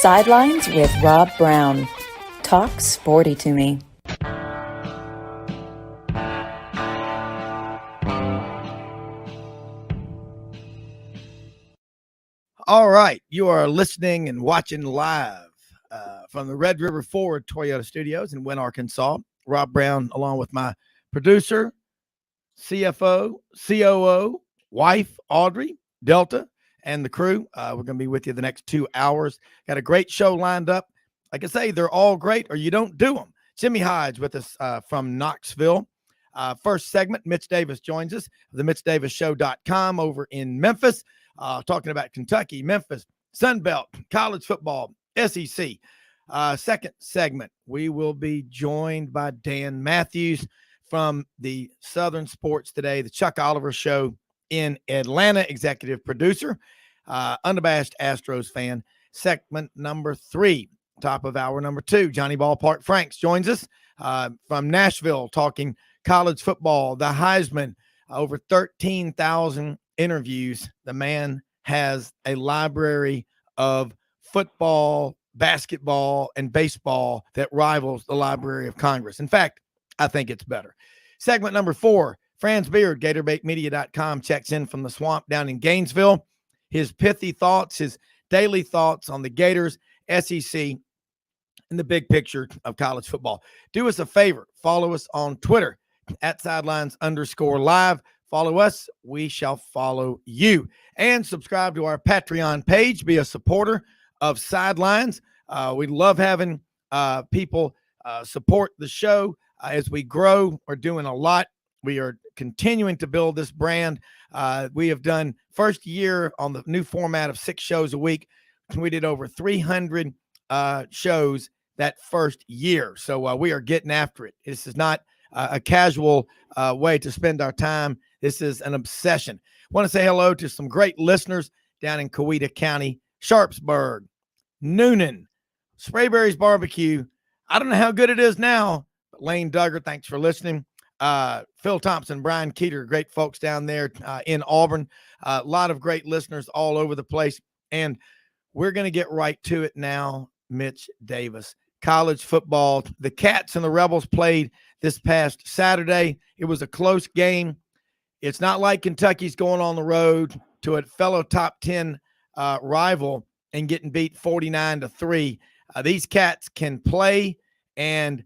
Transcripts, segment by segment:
Sidelines with Rob Browne. Talk sporty to me. All right, you are listening and watching live from the Red River Ford Toyota Studios in Wynne, Arkansas. Rob Browne, along with my producer, CFO, COO, wife, Audrey, Delta, and the crew. We're going to be with you the next 2 hours. Got a great show lined up. Like I say, they're all great or you don't do them. Jimmy Hodge with us from Knoxville. First segment, Mitch Davis joins us, the MitchDavisShow.com over in Memphis, talking about Kentucky, Memphis, Sun Belt, college football, SEC. Second segment, we will be joined by Dan Mathews from the Southern Sports Today, the Chuck Oliver Show in Atlanta, executive producer, unabashed Astros fan. Segment number 3, top of hour number 2, Johnny Ballpark Franz joins us from Nashville, talking college football, the Heisman, over 13,000 interviews. The man has a library of football, basketball, and baseball that rivals the Library of Congress. In fact, I think it's better. Segment number 4, Franz Beard, GatorBaitMedia.com, checks in from the swamp down in Gainesville. His pithy thoughts, his daily thoughts on the Gators, SEC, and the big picture of college football. Do us a favor. Follow us on Twitter at Sidelines_live. Follow us. We shall follow you. And subscribe to our Patreon page. Be a supporter of Sidelines. We love having people support the show as we grow. We're doing a lot. We are continuing to build this brand. We have done first year on the new format of 6 shows a week. We did over 300 shows that first year. So we are getting after it. This is not a casual way to spend our time. This is an obsession. I want to say hello to some great listeners down in Coweta County, Sharpsburg, Noonan, Sprayberry's Barbecue. I don't know how good it is now, but Lane Duggar, thanks for listening. Phil Thompson, Brian Keeter, great folks down there in Auburn. A lot of great listeners all over the place. And we're going to get right to it now. Mitch Davis, college football. The Cats and the Rebels played this past Saturday. It was a close game. It's not like Kentucky's going on the road to a fellow top 10 rival and getting beat 49-3. These Cats can play, and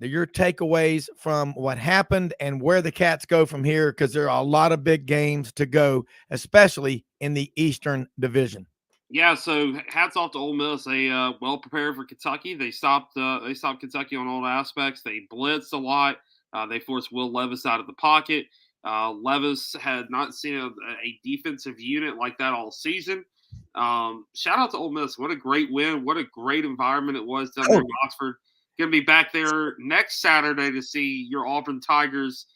your takeaways from what happened and where the Cats go from here, because there are a lot of big games to go, especially in the Eastern Division. Yeah, so hats off to Ole Miss. They well prepared for Kentucky. They stopped Kentucky on all aspects. They blitzed a lot. They forced Will Levis out of the pocket. Levis had not seen a defensive unit like that all season. Shout out to Ole Miss. What a great win. What a great environment it was down there in Oxford. Going to be back there next Saturday to see your Auburn Tigers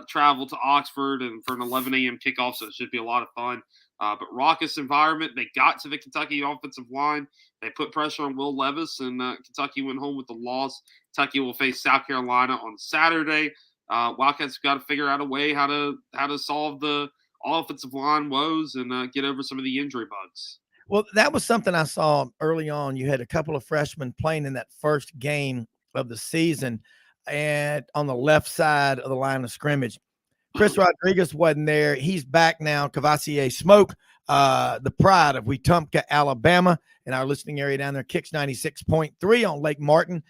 travel to Oxford and for an 11 a.m. kickoff, so it should be a lot of fun. But raucous environment. They got to the Kentucky offensive line. They put pressure on Will Levis, and Kentucky went home with the loss. Kentucky will face South Carolina on Saturday. Wildcats got to figure out a way how to solve the offensive line woes and get over some of the injury bugs. Well, that was something I saw early on. You had a couple of freshmen playing in that first game of the season and on the left side of the line of scrimmage. Chris Rodriguez wasn't there. He's back now. Cavassier Smoke, the pride of Wetumpka, Alabama, in our listening area down there, kicks 96.3 on Lake Martin.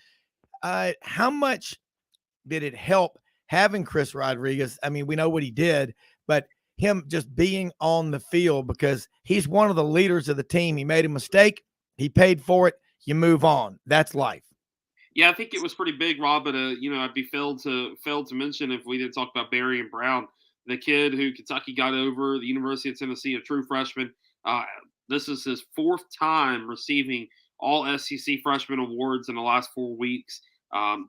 How much did it help having Chris Rodriguez? I mean, we know what he did, but him just being on the field, because he's one of the leaders of the team. He made a mistake. He paid for it. You move on. That's life. Yeah, I think it was pretty big, Rob. But I'd be failed to mention if we didn't talk about Barry and Browne, the kid who Kentucky got over, the University of Tennessee, a true freshman. This is his 4th time receiving all SEC freshman awards in the last 4 weeks.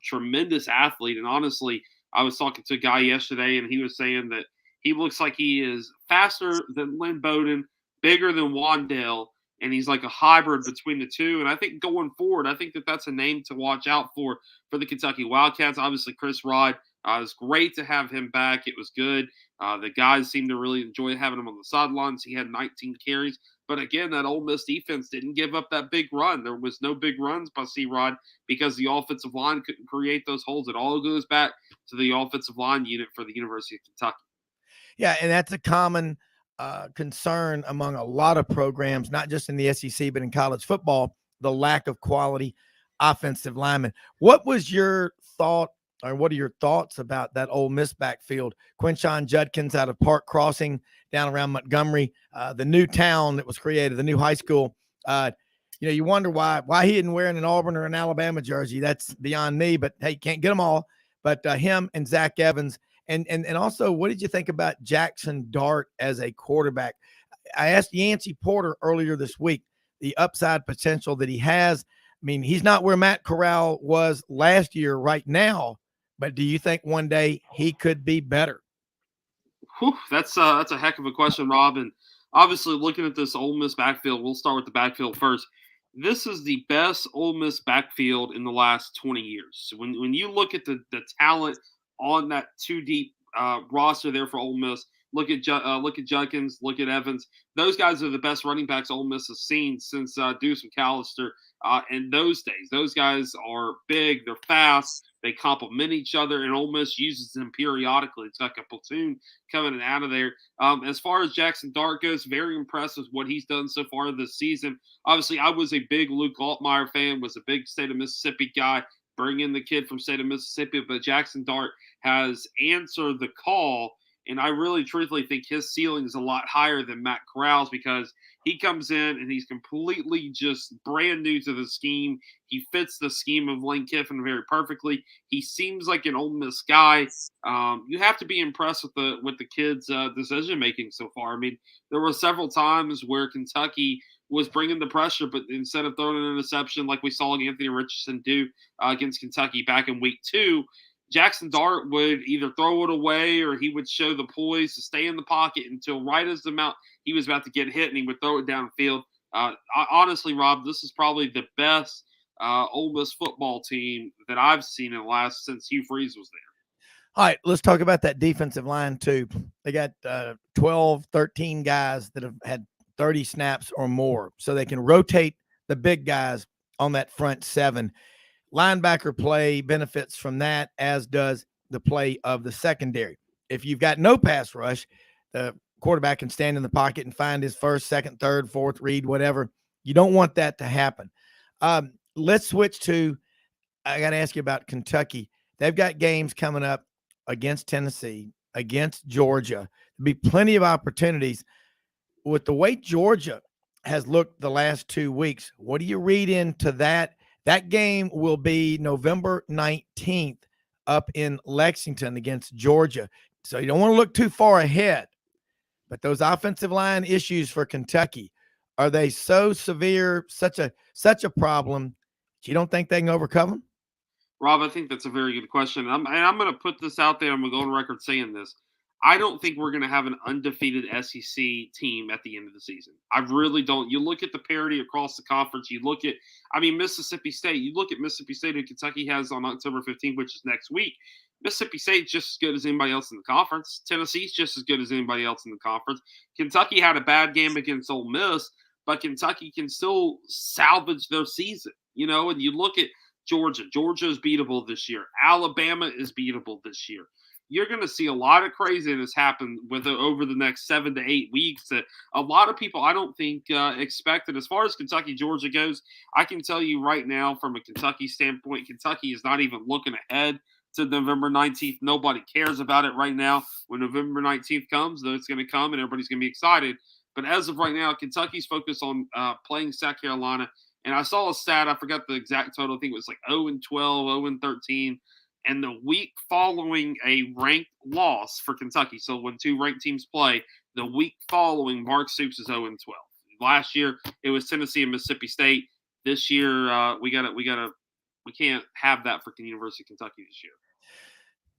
Tremendous athlete, and honestly, I was talking to a guy yesterday, and he was saying that he looks like he is faster than Lynn Bowden, bigger than Wandale, and he's like a hybrid between the two. And I think going forward, I think that that's a name to watch out for the Kentucky Wildcats. Obviously, Chris Rod, it was great to have him back. It was good. The guys seemed to really enjoy having him on the sidelines. He had 19 carries, But again, that Ole Miss defense didn't give up that big run. There was no big runs by C-Rod because the offensive line couldn't create those holes. It all goes back to the offensive line unit for the University of Kentucky. Yeah, and that's a common concern among a lot of programs, not just in the SEC, but in college football, the lack of quality offensive linemen. What was your thought, or what are your thoughts about that Ole Miss backfield? Quinshon Judkins out of Park Crossing down around Montgomery, the new town that was created, the new high school. You wonder why he isn't wearing an Auburn or an Alabama jersey. That's beyond me, but hey, can't get them all. But him and Zach Evans. And also, what did you think about Jackson Dart as a quarterback? I asked Yancey Porter earlier this week the upside potential that he has. I mean, he's not where Matt Corral was last year right now, but do you think one day he could be better? Whew, that's a heck of a question, Rob. And obviously, looking at this Ole Miss backfield, we'll start with the backfield first. This is the best Ole Miss backfield in the last 20 years. When you look at the talent on that two deep roster there for Ole Miss, look at Judkins, look at Evans. Those guys are the best running backs Ole Miss has seen since Deuce McAllister in those days. Those guys are big, they're fast, they complement each other, and Ole Miss uses them periodically. It's like a platoon coming in out of there. As far as Jackson Dart goes, very impressed with what he's done so far this season. Obviously, I was a big Luke Altmaier fan, was a big state of Mississippi guy, bring in the kid from state of Mississippi, but Jackson Dart has answered the call. And I really truthfully think his ceiling is a lot higher than Matt Corral's because he comes in and he's completely just brand new to the scheme. He fits the scheme of Lane Kiffin very perfectly. He seems like an Ole Miss guy. You have to be impressed with the kid's decision making so far. I mean, there were several times where Kentucky was bringing the pressure, but instead of throwing an interception like we saw Anthony Richardson do against Kentucky back in week 2, Jackson Dart would either throw it away or he would show the poise to stay in the pocket until right as he was about to get hit, and he would throw it downfield. Honestly, Rob, this is probably the best Ole Miss football team that I've seen in the last since Hugh Freeze was there. All right, let's talk about that defensive line too. They got 12, 13 guys that have had 30 snaps or more, so they can rotate the big guys on that front seven. Linebacker play benefits from that, as does the play of the secondary. If you've got no pass rush, the quarterback can stand in the pocket and find his first, second, third, fourth read, whatever. You don't want that to happen. Let's switch to, I got to ask you about Kentucky. They've got games coming up against Tennessee, against Georgia. There'll be plenty of opportunities. With the way Georgia has looked the last 2 weeks, what do you read into that? That game will be November 19th up in Lexington against Georgia. So you don't want to look too far ahead. But those offensive line issues for Kentucky, are they so severe, such a problem, that you don't think they can overcome them? Rob, I think that's a very good question. I'm going to put this out there. I'm going to go on record saying this. I don't think we're going to have an undefeated SEC team at the end of the season. I really don't. You look at the parity across the conference. You look at, Mississippi State. You look at Mississippi State, who Kentucky has on October 15th, which is next week. Mississippi State's just as good as anybody else in the conference. Tennessee's just as good as anybody else in the conference. Kentucky had a bad game against Ole Miss, but Kentucky can still salvage their season. And you look at Georgia. Georgia is beatable this year. Alabama is beatable this year. You're going to see a lot of craziness happen over the next 7 to 8 weeks that a lot of people, I don't think, expected. As far as Kentucky, Georgia goes, I can tell you right now from a Kentucky standpoint, Kentucky is not even looking ahead to November 19th. Nobody cares about it right now. When November 19th comes, though, it's going to come and everybody's going to be excited. But as of right now, Kentucky's focused on playing South Carolina. And I saw a stat, I forgot the exact total. I think it was like 0-12, 0-13. And the week following a ranked loss for Kentucky, so when 2 ranked teams play, the week following, Mark Stoops is 0-12. Last year, it was Tennessee and Mississippi State. This year, we can't have that for the University of Kentucky this year.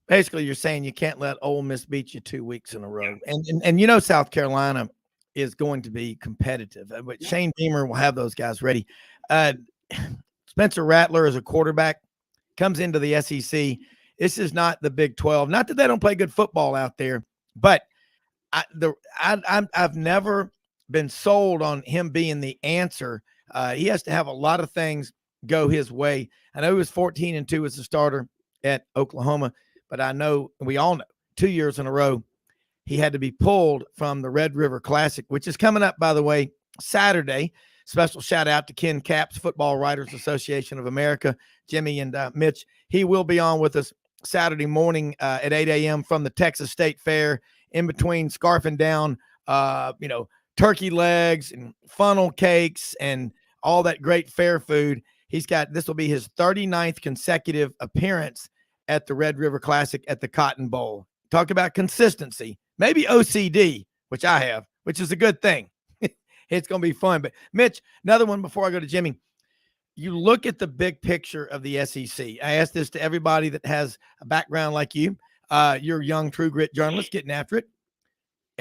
Basically, you're saying you can't let Ole Miss beat you 2 weeks in a row. Yeah. And South Carolina is going to be competitive. But Shane Beamer will have those guys ready. Spencer Rattler is a quarterback. Comes into the SEC. This is not the Big 12. Not that they don't play good football out there, but I've never been sold on him being the answer. He has to have a lot of things go his way. I know he was 14-2 as a starter at Oklahoma, but I know, we all know, 2 years in a row, he had to be pulled from the Red River Classic, which is coming up, by the way, Saturday. Special shout out to Ken Capps, Football Writers Association of America, Jimmy and Mitch. He will be on with us Saturday morning at 8 a.m. from the Texas State Fair, in between scarfing down, turkey legs and funnel cakes and all that great fair food. This will be his 39th consecutive appearance at the Red River Classic at the Cotton Bowl. Talk about consistency, maybe OCD, which I have, which is a good thing. It's going to be fun. But Mitch, another one before I go to Jimmy. You look at the big picture of the SEC. I ask this to everybody that has a background like you. You're a young True Grit journalist getting after it.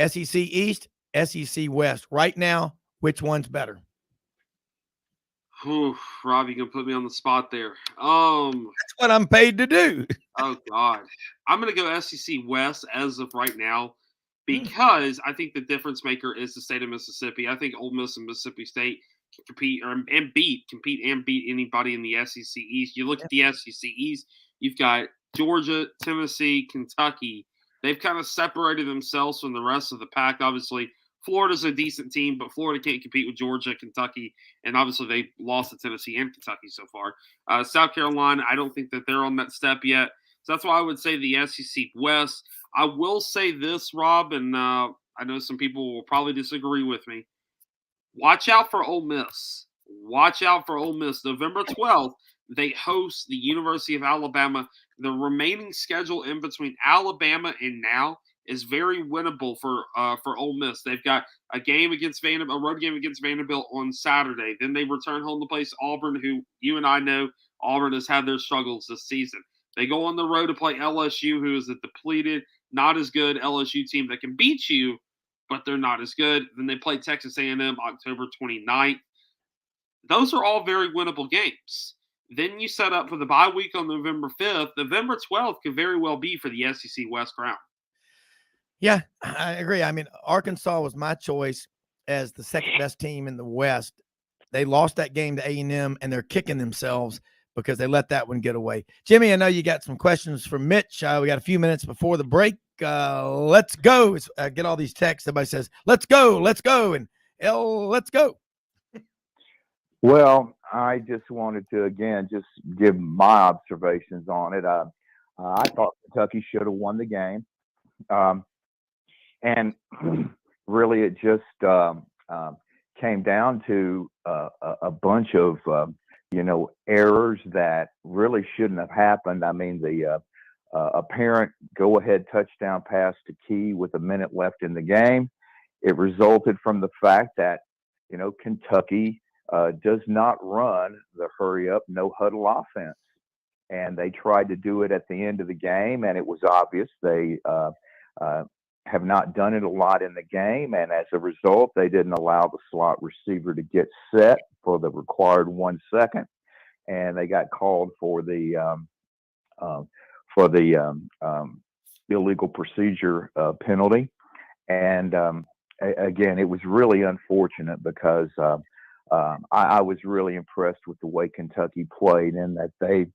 SEC East, SEC West. Right now, which one's better? Ooh, Rob, you can put me on the spot there. That's what I'm paid to do. Oh God, I'm gonna go SEC West as of right now because I think the difference maker is the state of Mississippi. I think Ole Miss and Mississippi State can compete and beat anybody in the SEC East. You look at the SEC East, you've got Georgia, Tennessee, Kentucky. They've kind of separated themselves from the rest of the pack. Obviously, Florida's a decent team, but Florida can't compete with Georgia, Kentucky, and obviously they lost to Tennessee and Kentucky so far. South Carolina, I don't think that they're on that step yet. So that's why I would say the SEC West. I will say this, Rob, and I know some people will probably disagree with me. Watch out for Ole Miss. Watch out for Ole Miss. November 12th, they host the University of Alabama. The remaining schedule in between Alabama and now is very winnable for Ole Miss. They've got a road game against Vanderbilt on Saturday. Then they return home to place Auburn, who you and I know Auburn has had their struggles this season. They go on the road to play LSU, who is a depleted, not as good LSU team that can beat you, but they're not as good. Then they play Texas A&M October 29th. Those are all very winnable games. Then you set up for the bye week on November 5th. November 12th could very well be for the SEC West crown. Yeah, I agree. I mean, Arkansas was my choice as the second best team in the West. They lost that game to A&M, and they're kicking themselves because they let that one get away. Jimmy, I know you got some questions for Mitch. We got a few minutes before the break. Let's go. Get all these texts. Everybody says, let's go, and let's go. Well, I just wanted to, again, just give my observations on it. I thought Kentucky should have won the game. And really, it just came down to a bunch of, errors that really shouldn't have happened. I mean, the apparent go-ahead touchdown pass to Key with a minute left in the game. It resulted from the fact that, Kentucky does not run the hurry-up, no-huddle offense. And they tried to do it at the end of the game, and it was obvious they have not done it a lot in the game, and as a result, they didn't allow the slot receiver to get set for the required 1 second, and they got called for the illegal procedure penalty. And again, it was really unfortunate because I was really impressed with the way Kentucky played, and that they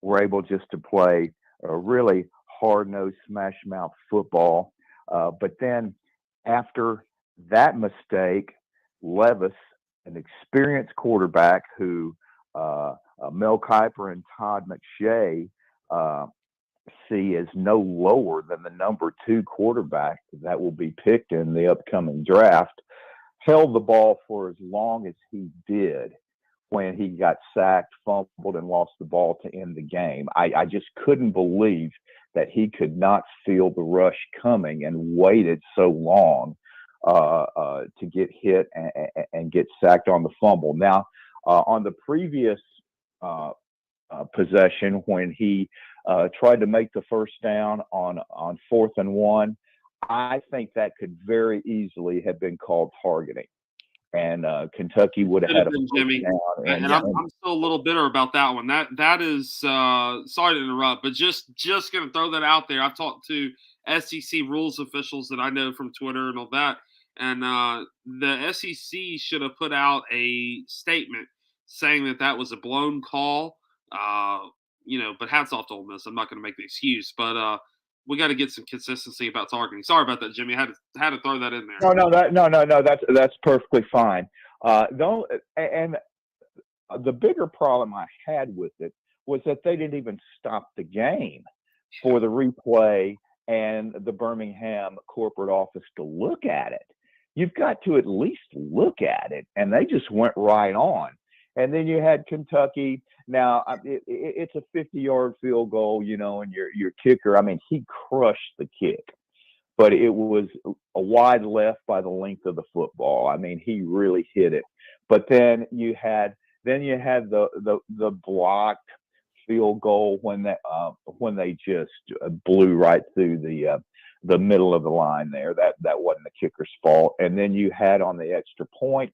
were able just to play a really hard-nosed, smash-mouth football. But then after that mistake, Levis, an experienced quarterback who Mel Kiper and Todd McShay see as no lower than the number 2 quarterback that will be picked in the upcoming draft, held the ball for as long as he did when he got sacked, fumbled, and lost the ball to end the game. I just couldn't believe that he could not feel the rush coming and waited so long to get hit and get sacked on the fumble. Now, on the previous possession, when he tried to make the first down on 4th and 1, I think that could very easily have been called targeting. And Kentucky would have had a Jimmy. And I'm still a little bitter about that one. That is sorry to interrupt, but just going to throw that out there. I've talked to SEC rules officials that I know from Twitter and all that, And the SEC should have put out a statement saying that was a blown call. But hats off to Ole Miss. I'm not going to make the excuse, but we got to get some consistency about targeting. Sorry about that, Jimmy. I had to throw that in there. No. That's perfectly fine. And the bigger problem I had with it was that they didn't even stop the game for the replay and the Birmingham corporate office to look at it. You've got to at least look at it, and they just went right on. And then you had Kentucky. Now it's a 50-yard field goal, and your kicker. I mean, he crushed the kick, but it was a wide left by the length of the football. I mean, he really hit it. But then you had the blocked field goal when they just blew right through the middle of the line there. That wasn't the kicker's fault. And then you had on the extra point,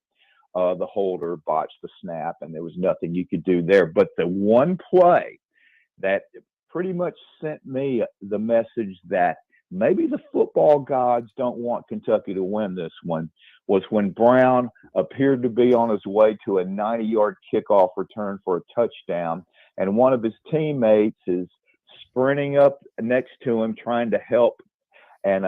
the holder botched the snap, and there was nothing you could do there. But the one play that pretty much sent me the message that maybe the football gods don't want Kentucky to win this one was when Browne appeared to be on his way to a 90-yard kickoff return for a touchdown, and one of his teammates is sprinting up next to him trying to help and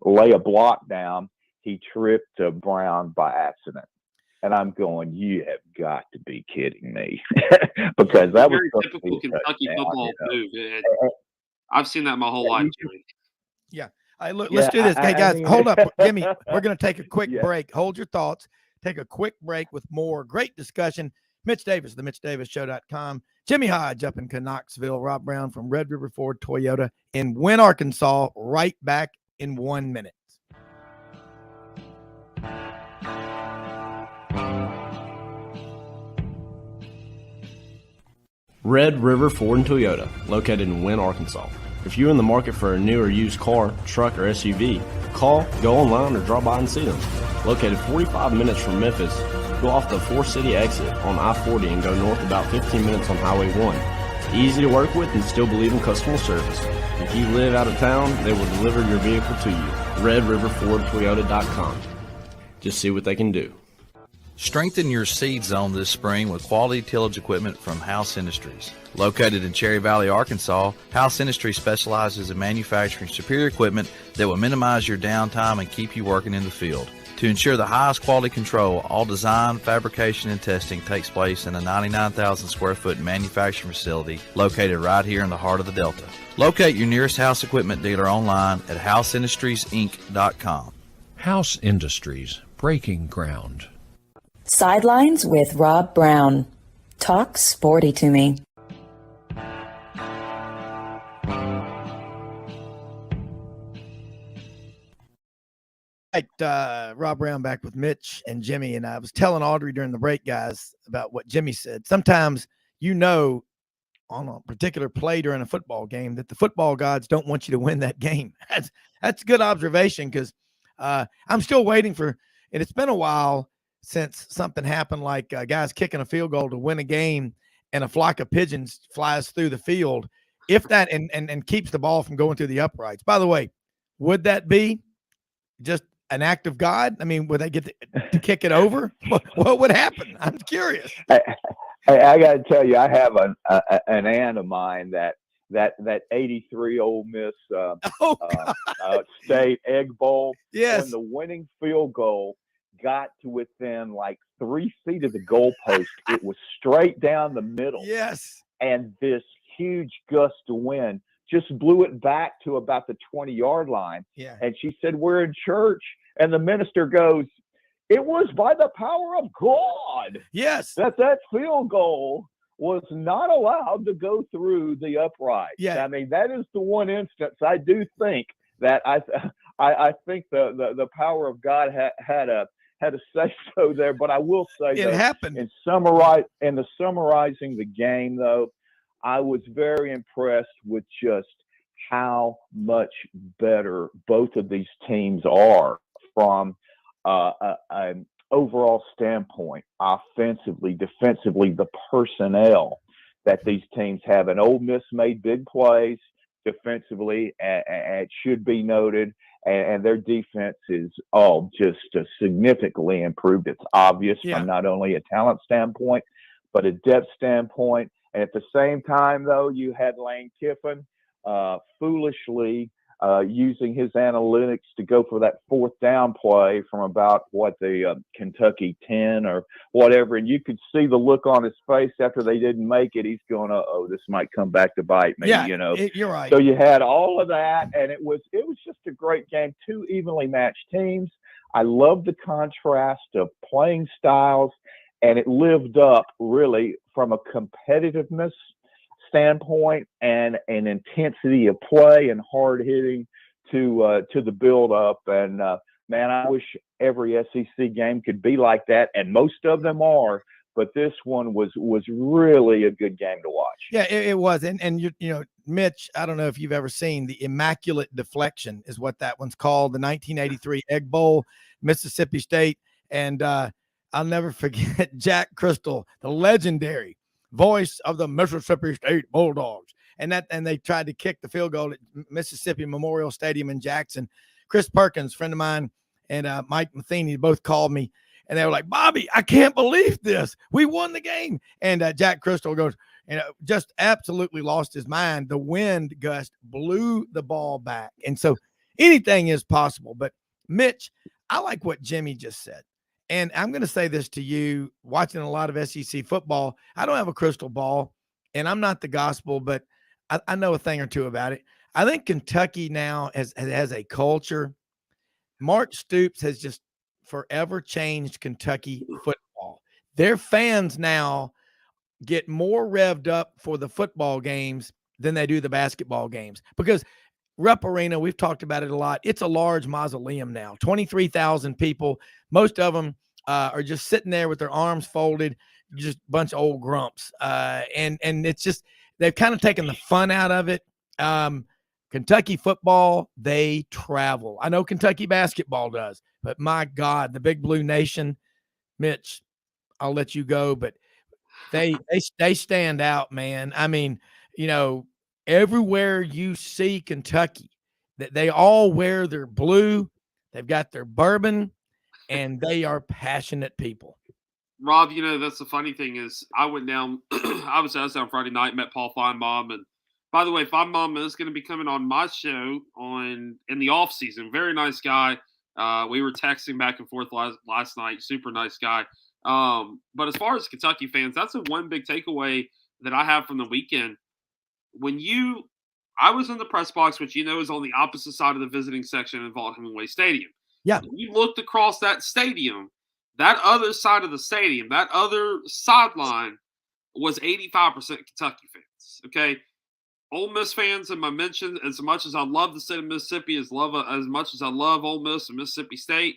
lay a block down. He tripped Browne by accident. And I'm going, you have got to be kidding me. Because that was very typical Kentucky football move. I've seen that my whole life, Jimmy. Yeah. Let's do this. Hey, guys, hold up. Jimmy, we're going to take a quick break. Hold your thoughts. Take a quick break with more great discussion. Mitch Davis, themitchdavisshow.com. Jimmy Hodge up in Knoxville. Rob Browne from Red River Ford Toyota in Wynne, Arkansas. Right back in 1 minute. Red River Ford and Toyota, located in Wynne, Arkansas. If you're in the market for a new or used car, truck, or SUV, call, go online, or drop by and see them. Located 45 minutes from Memphis, go off the 4-city exit on I-40 and go north about 15 minutes on Highway 1. Easy to work with and still believe in customer service. If you live out of town, they will deliver your vehicle to you. RedRiverFordToyota.com. Just see what they can do. Strengthen your seed zone this spring with quality tillage equipment from House Industries. Located in Cherry Valley, Arkansas, House Industries specializes in manufacturing superior equipment that will minimize your downtime and keep you working in the field. To ensure the highest quality control, all design, fabrication, and testing takes place in a 99,000 square foot manufacturing facility located right here in the heart of the Delta. Locate your nearest House equipment dealer online at houseindustriesinc.com. House Industries, breaking ground. Sidelines with Rob Browne. Talk sporty to me. Rob Browne back with Mitch and Jimmy. And I was telling Audrey during the break, guys, about what Jimmy said. Sometimes, on a particular play during a football game that the football gods don't want you to win that game. That's a good observation because I'm still waiting for, and it's been a while since something happened like guys kicking a field goal to win a game and a flock of pigeons flies through the field, if that and keeps the ball from going through the uprights. By the way, would that be just an act of God? I mean, would they get to kick it over? What would happen? I'm curious. I got to tell you, I have an aunt of mine that 83 Ole Miss State Egg Bowl. Yes. When the winning field goal got to within like 3 feet of the goalpost, it was straight down the middle. Yes. And this huge gust of wind just blew it back to about the 20-yard line. Yeah. And she said, we're in church. And the minister goes, it was by the power of God. Yes. That field goal was not allowed to go through the upright. Yeah. I mean, that is the one instance I do think that I think the power of God had a say so there. But I will say it happened. In summarizing the game, though, I was very impressed with just how much better both of these teams are from an overall standpoint, offensively, defensively, the personnel that these teams have. And Ole Miss made big plays. defensively, and it should be noted. And their defense is all just significantly improved. It's obvious from not only a talent standpoint, but a depth standpoint. And at the same time, though, you had Lane Kiffin foolishly using his analytics to go for that fourth down play from about the Kentucky 10 or whatever. And you could see the look on his face after they didn't make it. He's going, oh, this might come back to bite me, You're right. So you had all of that, and it was just a great game. Two evenly matched teams. I love the contrast of playing styles, and it lived up really from a competitiveness standpoint and an intensity of play and hard hitting to the build up. And man, I wish every SEC game could be like that, and most of them are. But this one was really a good game to watch. Yeah, it was. And you know, Mitch, I don't know if you've ever seen the Immaculate Deflection is what that one's called, the 1983 Egg Bowl, Mississippi State. And I'll never forget Jack Crystal, the legendary voice of the Mississippi State Bulldogs. And they tried to kick the field goal at Mississippi Memorial Stadium in Jackson. Chris Perkins, friend of mine, and Mike Matheny both called me. And they were like, Bobby, I can't believe this. We won the game. And Jack Crystal goes, just absolutely lost his mind. The wind gust blew the ball back. And so anything is possible. But Mitch, I like what Jimmy just said. And I'm going to say this to you, watching a lot of SEC football. I don't have a crystal ball, and I'm not the gospel, but I know a thing or two about it. I think Kentucky now has a culture. Mark Stoops has just forever changed Kentucky football. Their fans now get more revved up for the football games than they do the basketball games, because Rupp Arena, we've talked about it a lot. It's a large mausoleum now, 23,000 people. Most of them are just sitting there with their arms folded, just a bunch of old grumps. And it's just, they've kind of taken the fun out of it. Kentucky football, they travel. I know Kentucky basketball does, but my God, the Big Blue Nation, Mitch, I'll let you go, but they stand out, man. I mean, everywhere you see Kentucky, that they all wear their blue, they've got their bourbon, and they are passionate people. Rob, that's the funny thing is I went down, I was down Friday night, met Paul Feinbaum, and by the way, Feinbaum is going to be coming on my show in the off season. Very nice guy. We were texting back and forth last night. Super nice guy. But as far as Kentucky fans, that's the one big takeaway that I have from the weekend. I was in the press box, which is on the opposite side of the visiting section in Vaught-Hemingway Stadium. Yeah. When you looked across that stadium, that other side of the stadium, that other sideline was 85% Kentucky fans. Okay. Ole Miss fans, in my mention, as much as I love the state of Mississippi, as much as I love Ole Miss and Mississippi State,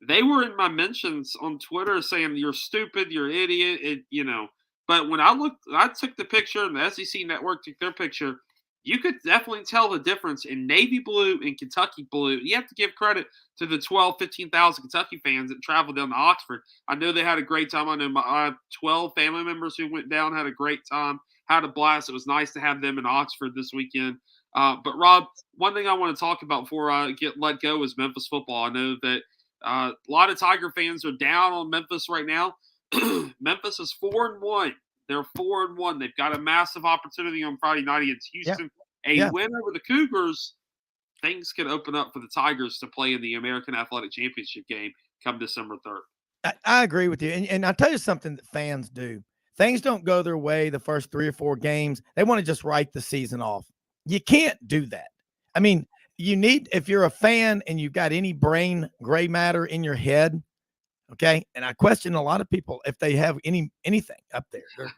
they were in my mentions on Twitter saying, you're stupid, you're an idiot, But when I took the picture, and the SEC Network took their picture, you could definitely tell the difference in navy blue and Kentucky blue. You have to give credit to the 15,000 Kentucky fans that traveled down to Oxford. I know they had a great time. I know my 12 family members who went down had a great time, had a blast. It was nice to have them in Oxford this weekend. But, Rob, one thing I want to talk about before I get let go is Memphis football. I know that a lot of Tiger fans are down on Memphis right now. Memphis is 4-1. They're 4-1. They've got a massive opportunity on Friday night against Houston. A win over the Cougars, things could open up for the Tigers to play in the American Athletic Championship game come December 3rd. I agree with you. And I'll tell you something that fans do. Things don't go their way the first 3 or 4 games. They want to just write the season off. You can't do that. I mean, if you're a fan and you've got any brain gray matter in your head, okay, and I question a lot of people if they have anything up there. I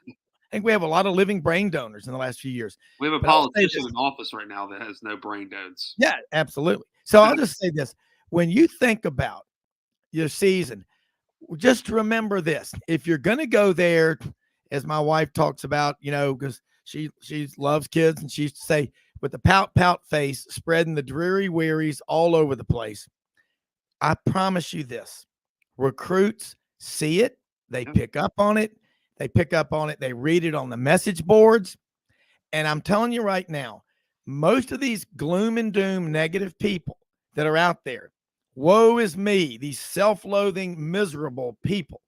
think we have a lot of living brain donors in the last few years. We have a politician in office right now that has no brain dones. Yeah, absolutely. So I'll just say this. When you think about your season, just remember this. If you're going to go there, as my wife talks about, because she loves kids, and she used to say, with the pout face, spreading the dreary wearies all over the place, I promise you this. Recruits see it. They pick up on it. They read it on the message boards. And I'm telling you right now, most of these gloom and doom negative people that are out there, woe is me, these self-loathing, miserable people,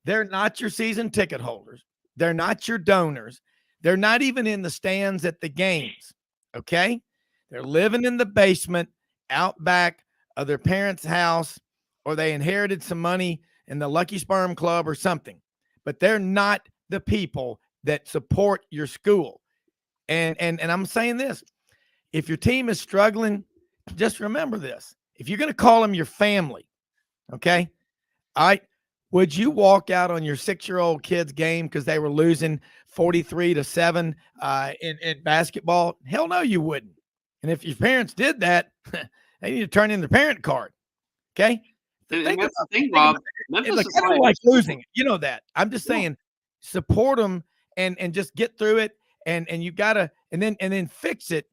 they're not your season ticket holders. They're not your donors. They're not even in the stands at the games, okay? They're living in the basement out back of their parents' house, or they inherited some money in the Lucky Sperm Club or something. But they're not the people that support your school. And I'm saying this, if your team is struggling, just remember this. If you're going to call them your family, okay, all right, would you walk out on your 6-year-old kid's game because they were losing 43-7 in basketball? Hell no, you wouldn't. And if your parents did that, they need to turn in their parent card, okay? And that's the thing, Rob. Memphis Look, is I don't like losing it. You know that. I'm just saying, support them and just get through it. And you gotta and then fix it.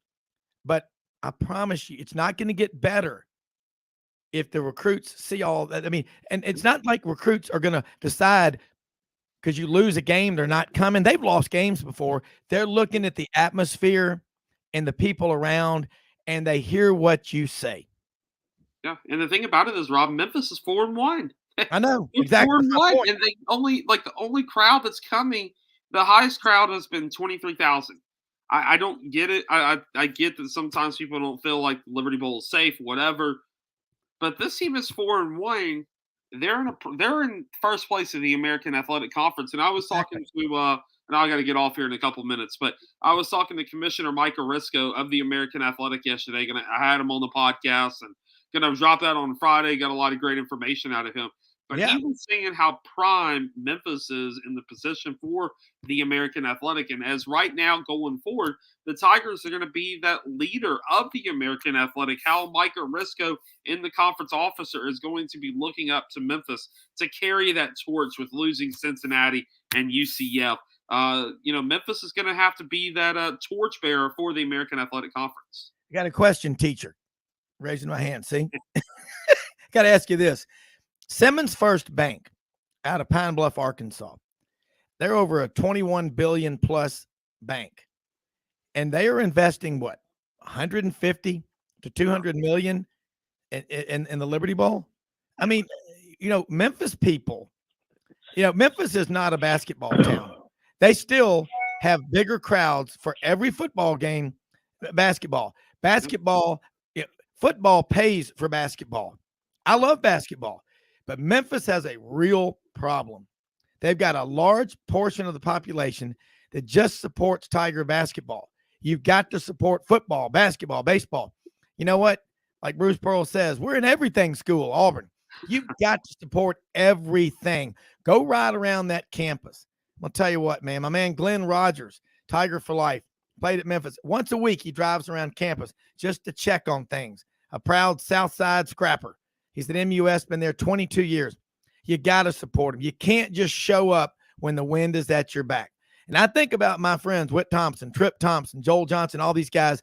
But I promise you, it's not going to get better if the recruits see all that. I mean, and it's not like recruits are going to decide because you lose a game, they're not coming. They've lost games before. They're looking at the atmosphere and the people around, and they hear what you say. Yeah, and the thing about it is, Rob, Memphis is 4-1. I know They're exactly. 4-1, and they the only crowd that's coming, the highest crowd has been 23,000. I don't get it. I get that sometimes people don't feel like the Liberty Bowl is safe, whatever. But this team is 4-1. They're in first place in the American Athletic Conference, and I was talking to and I got to get off here in a couple minutes, but I was talking to Commissioner Mike Arisco of the American Athletic yesterday. I had him on the podcast and going to drop that on Friday. Got a lot of great information out of him. But he was saying how prime Memphis is in the position for the American Athletic. And as right now going forward, the Tigers are going to be that leader of the American Athletic. How Mike Arisco in the conference officer is going to be looking up to Memphis to carry that torch with losing Cincinnati and UCF. Memphis is going to have to be that torchbearer for the American Athletic Conference. I got a question, teacher. Raising my hand, see? Got to ask you this. Simmons First Bank out of Pine Bluff, Arkansas. They're over a 21 billion plus bank. And they are investing what? 150 to 200 million in the Liberty Bowl? I mean, Memphis people, Memphis is not a basketball town. They still have bigger crowds for every football game. Basketball, football pays for basketball. I love basketball, but Memphis has a real problem. They've got a large portion of the population that just supports Tiger basketball. You've got to support football, basketball, baseball. You know what? Like Bruce Pearl says, we're in everything school, Auburn. You've got to support everything. Go ride around that campus. I'll tell you what, man, my man Glenn Rogers, Tiger for Life, played at Memphis. Once a week, he drives around campus just to check on things. A proud Southside scrapper. He's at MUS, been there 22 years. You got to support him. You can't just show up when the wind is at your back. And I think about my friends, Whit Thompson, Trip Thompson, Joel Johnson, all these guys,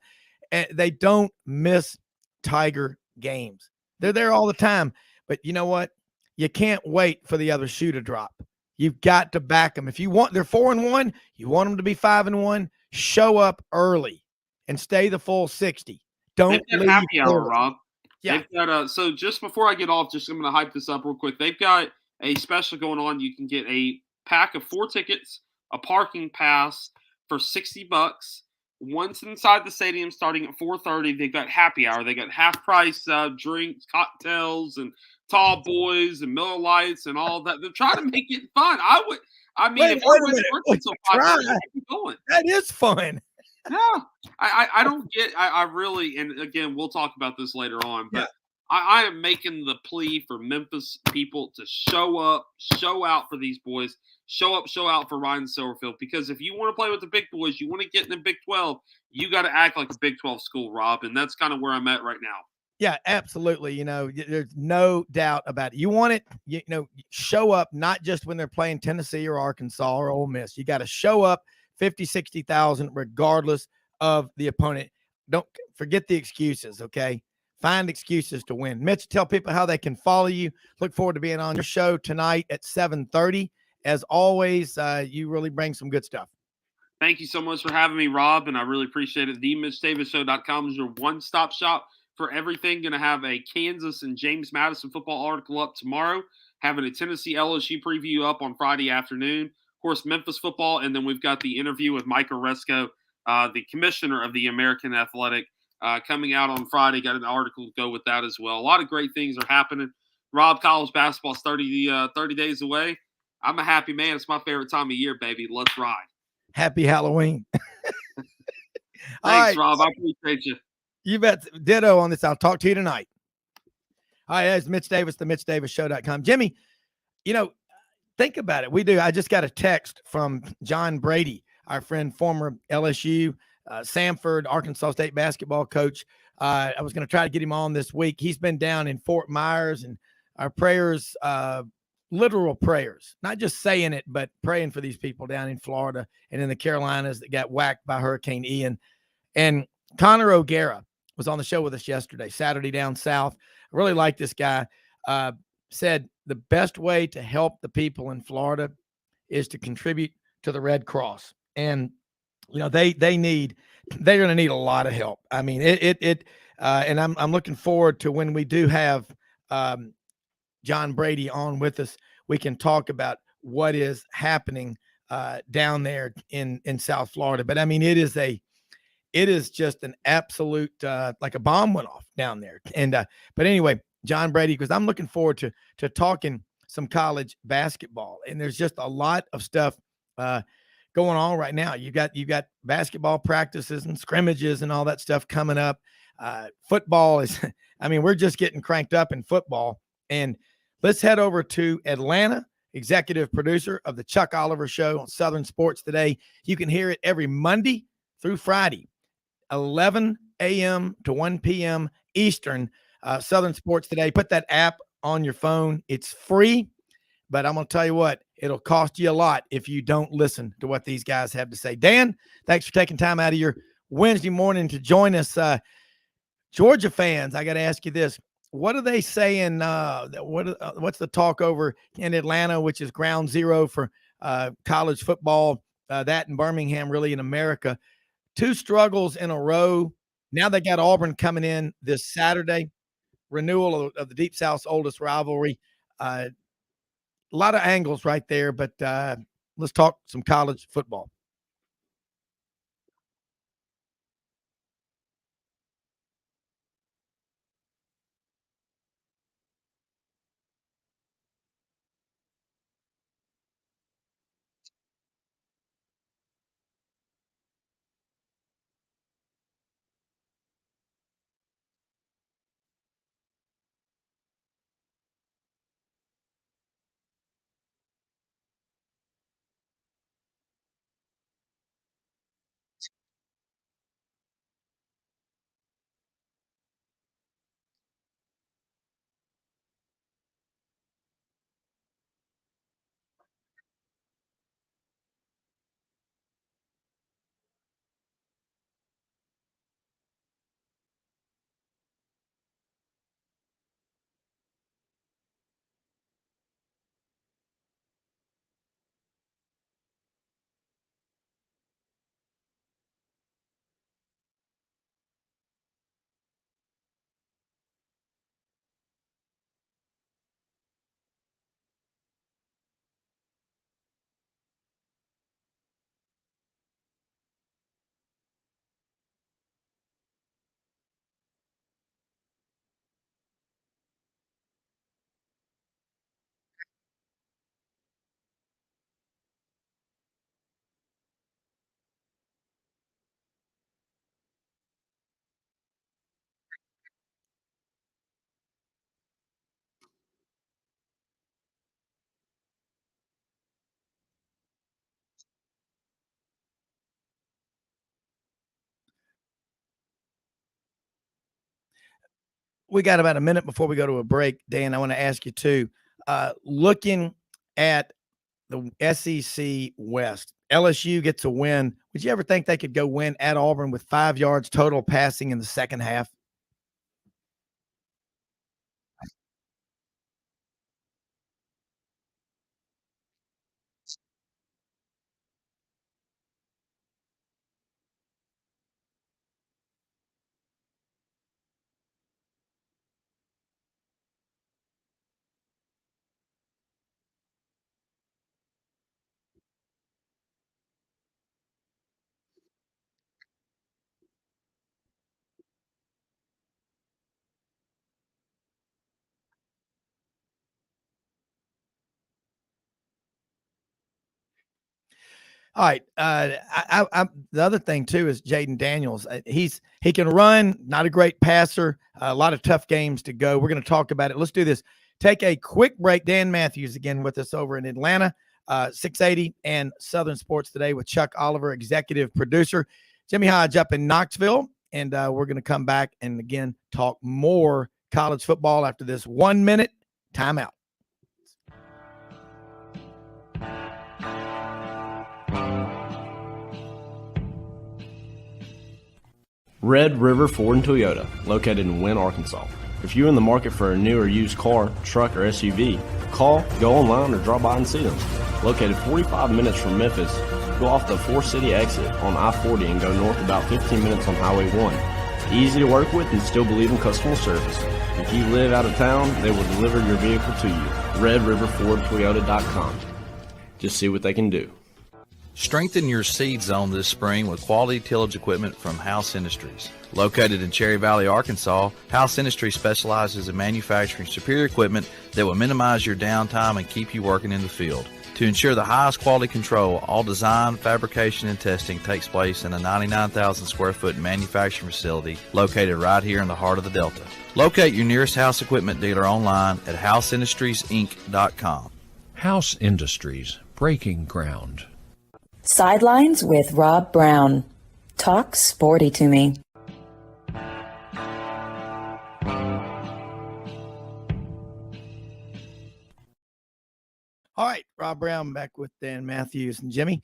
and they don't miss Tiger games. They're there all the time. But you know what? You can't wait for the other shoe to drop. You've got to back them. If you want, they're 4-1, you want them to be 5-1, show up early and stay the full 60. Don't leave happy hour, Rob. Yeah. They've got so just before I get off, I'm going to hype this up real quick. They've got a special going on. You can get a pack of 4 tickets, a parking pass for $60. Once inside the stadium, starting at 4:30, they've got happy hour. They got half price drinks, cocktails, and tall boys and Miller Lights and all that. They're trying to make it fun. If I went to work until 5:30, I'd be going. That is fun. No, I don't get. I really, and again, we'll talk about this later on. But I am making the plea for Memphis people to show up, show out for these boys. Show up, show out for Ryan Silverfield. Because if you want to play with the big boys, you want to get in the Big 12, you got to act like a Big 12 school, Rob. And that's kind of where I'm at right now. Yeah, absolutely. There's no doubt about it. You want it, show up, not just when they're playing Tennessee or Arkansas or Ole Miss. You got to show up 50, 60,000 regardless of the opponent. Don't forget the excuses, okay? Find excuses to win. Mitch, tell people how they can follow you. Look forward to being on your show tonight at 7:30. As always, you really bring some good stuff. Thank you so much for having me, Rob, and I really appreciate it. TheMitchDavisShow.com is your one-stop shop for everything. Going to have a Kansas and James Madison football article up tomorrow, having a Tennessee LSU preview up on Friday afternoon. Of course, Memphis football, and then we've got the interview with Mike Oresco, the commissioner of the American Athletic, coming out on Friday. Got an article to go with that as well. A lot of great things are happening. Rob, college basketball's 30 days away. I'm a happy man. It's my favorite time of year, baby. Let's ride. Happy Halloween. All Thanks, right. Rob. I appreciate you. You bet. Ditto on this. I'll talk to you tonight. All right. That's Mitch Davis, the MitchDavisShow.com. Jimmy, think about it. We do. I just got a text from John Brady, our friend, former LSU, Samford, Arkansas State basketball coach. I was going to try to get him on this week. He's been down in Fort Myers, and our prayers, literal prayers, not just saying it, but praying for these people down in Florida and in the Carolinas that got whacked by Hurricane Ian. And Connor O'Gara was on the show with us yesterday, Saturday Down South. I really like this guy. Said the best way to help the people in Florida is to contribute to the Red Cross. And, they're going to need a lot of help. I mean, and I'm looking forward to when we do have John Brady on with us, we can talk about what is happening down there in South Florida. But I mean, it is just an absolute, like a bomb went off down there. And, but anyway, John Brady, because I'm looking forward to talking some college basketball, and there's just a lot of stuff going on right now. You've got basketball practices and scrimmages and all that stuff coming up. Football is, I mean, we're just getting cranked up in football. And let's head over to Atlanta, executive producer of the Chuck Oliver Show on Southern Sports Today. You can hear it every Monday through Friday, 11 a.m. to 1 p.m. Eastern, Southern Sports Today. Put that app on your phone. It's free, but I'm going to tell you what, it'll cost you a lot if you don't listen to what these guys have to say. Dan, thanks for taking time out of your Wednesday morning to join us. Georgia fans, I got to ask you this. What are they saying? What's the talk over in Atlanta, which is ground zero for college football, that in Birmingham, really in America? 2 struggles in a row. Now they got Auburn coming in this Saturday. Renewal of the Deep South's oldest rivalry. A lot of angles right there, but let's talk some college football. We got about a minute before we go to a break. Dan, I want to ask you too, looking at the SEC West, LSU gets a win. Would you ever think they could go win at Auburn with 5 yards total passing in the second half? All right. The other thing too is Jaden Daniels. He can run, not a great passer. A lot of tough games to go. We're going to talk about it. Let's do this. Take a quick break. Dan Mathews again with us over in Atlanta, 680 and Southern Sports Today with Chuck Oliver, executive producer. Jimmy Hodge up in Knoxville, and we're going to come back and again talk more college football after this 1 minute timeout. Red River Ford and Toyota, located in Wynne, Arkansas. If you're in the market for a new or used car, truck, or SUV, call, go online, or drop by and see them. Located 45 minutes from Memphis, go off the 4-city exit on I-40 and go north about 15 minutes on Highway 1. Easy to work with and still believe in customer service. If you live out of town, they will deliver your vehicle to you. RedRiverFordToyota.com. Just see what they can do. Strengthen your seed zone this spring with quality tillage equipment from House Industries. Located in Cherry Valley, Arkansas, House Industries specializes in manufacturing superior equipment that will minimize your downtime and keep you working in the field. To ensure the highest quality control, all design, fabrication, and testing takes place in a 99,000 square foot manufacturing facility located right here in the heart of the Delta. Locate your nearest House equipment dealer online at houseindustriesinc.com. House Industries, breaking ground. Sidelines with Rob Browne. Talk sporty to me. All right, Rob Browne back with Dan Mathews and Jimmy.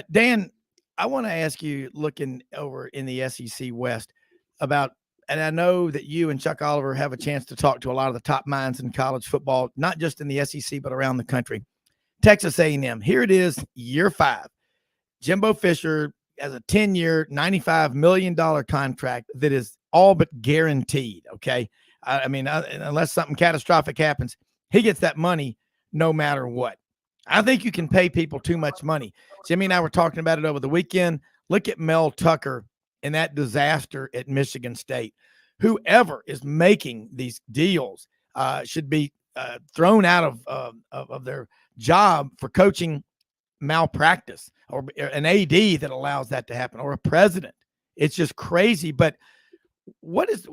Dan, I want to ask you, looking over in the SEC West, about, and I know that you and Chuck Oliver have a chance to talk to a lot of the top minds in college football, not just in the SEC, but around the country. Texas A&M, here it is, year 5. Jimbo Fisher has a 10-year, $95 million contract that is all but guaranteed, okay? I mean, unless something catastrophic happens, he gets that money no matter what. I think you can pay people too much money. Jimmy and I were talking about it over the weekend. Look at Mel Tucker and that disaster at Michigan State. Whoever is making these deals should be thrown out of their job for coaching malpractice, or an AD that allows that to happen, or a president. It's just crazy. But what is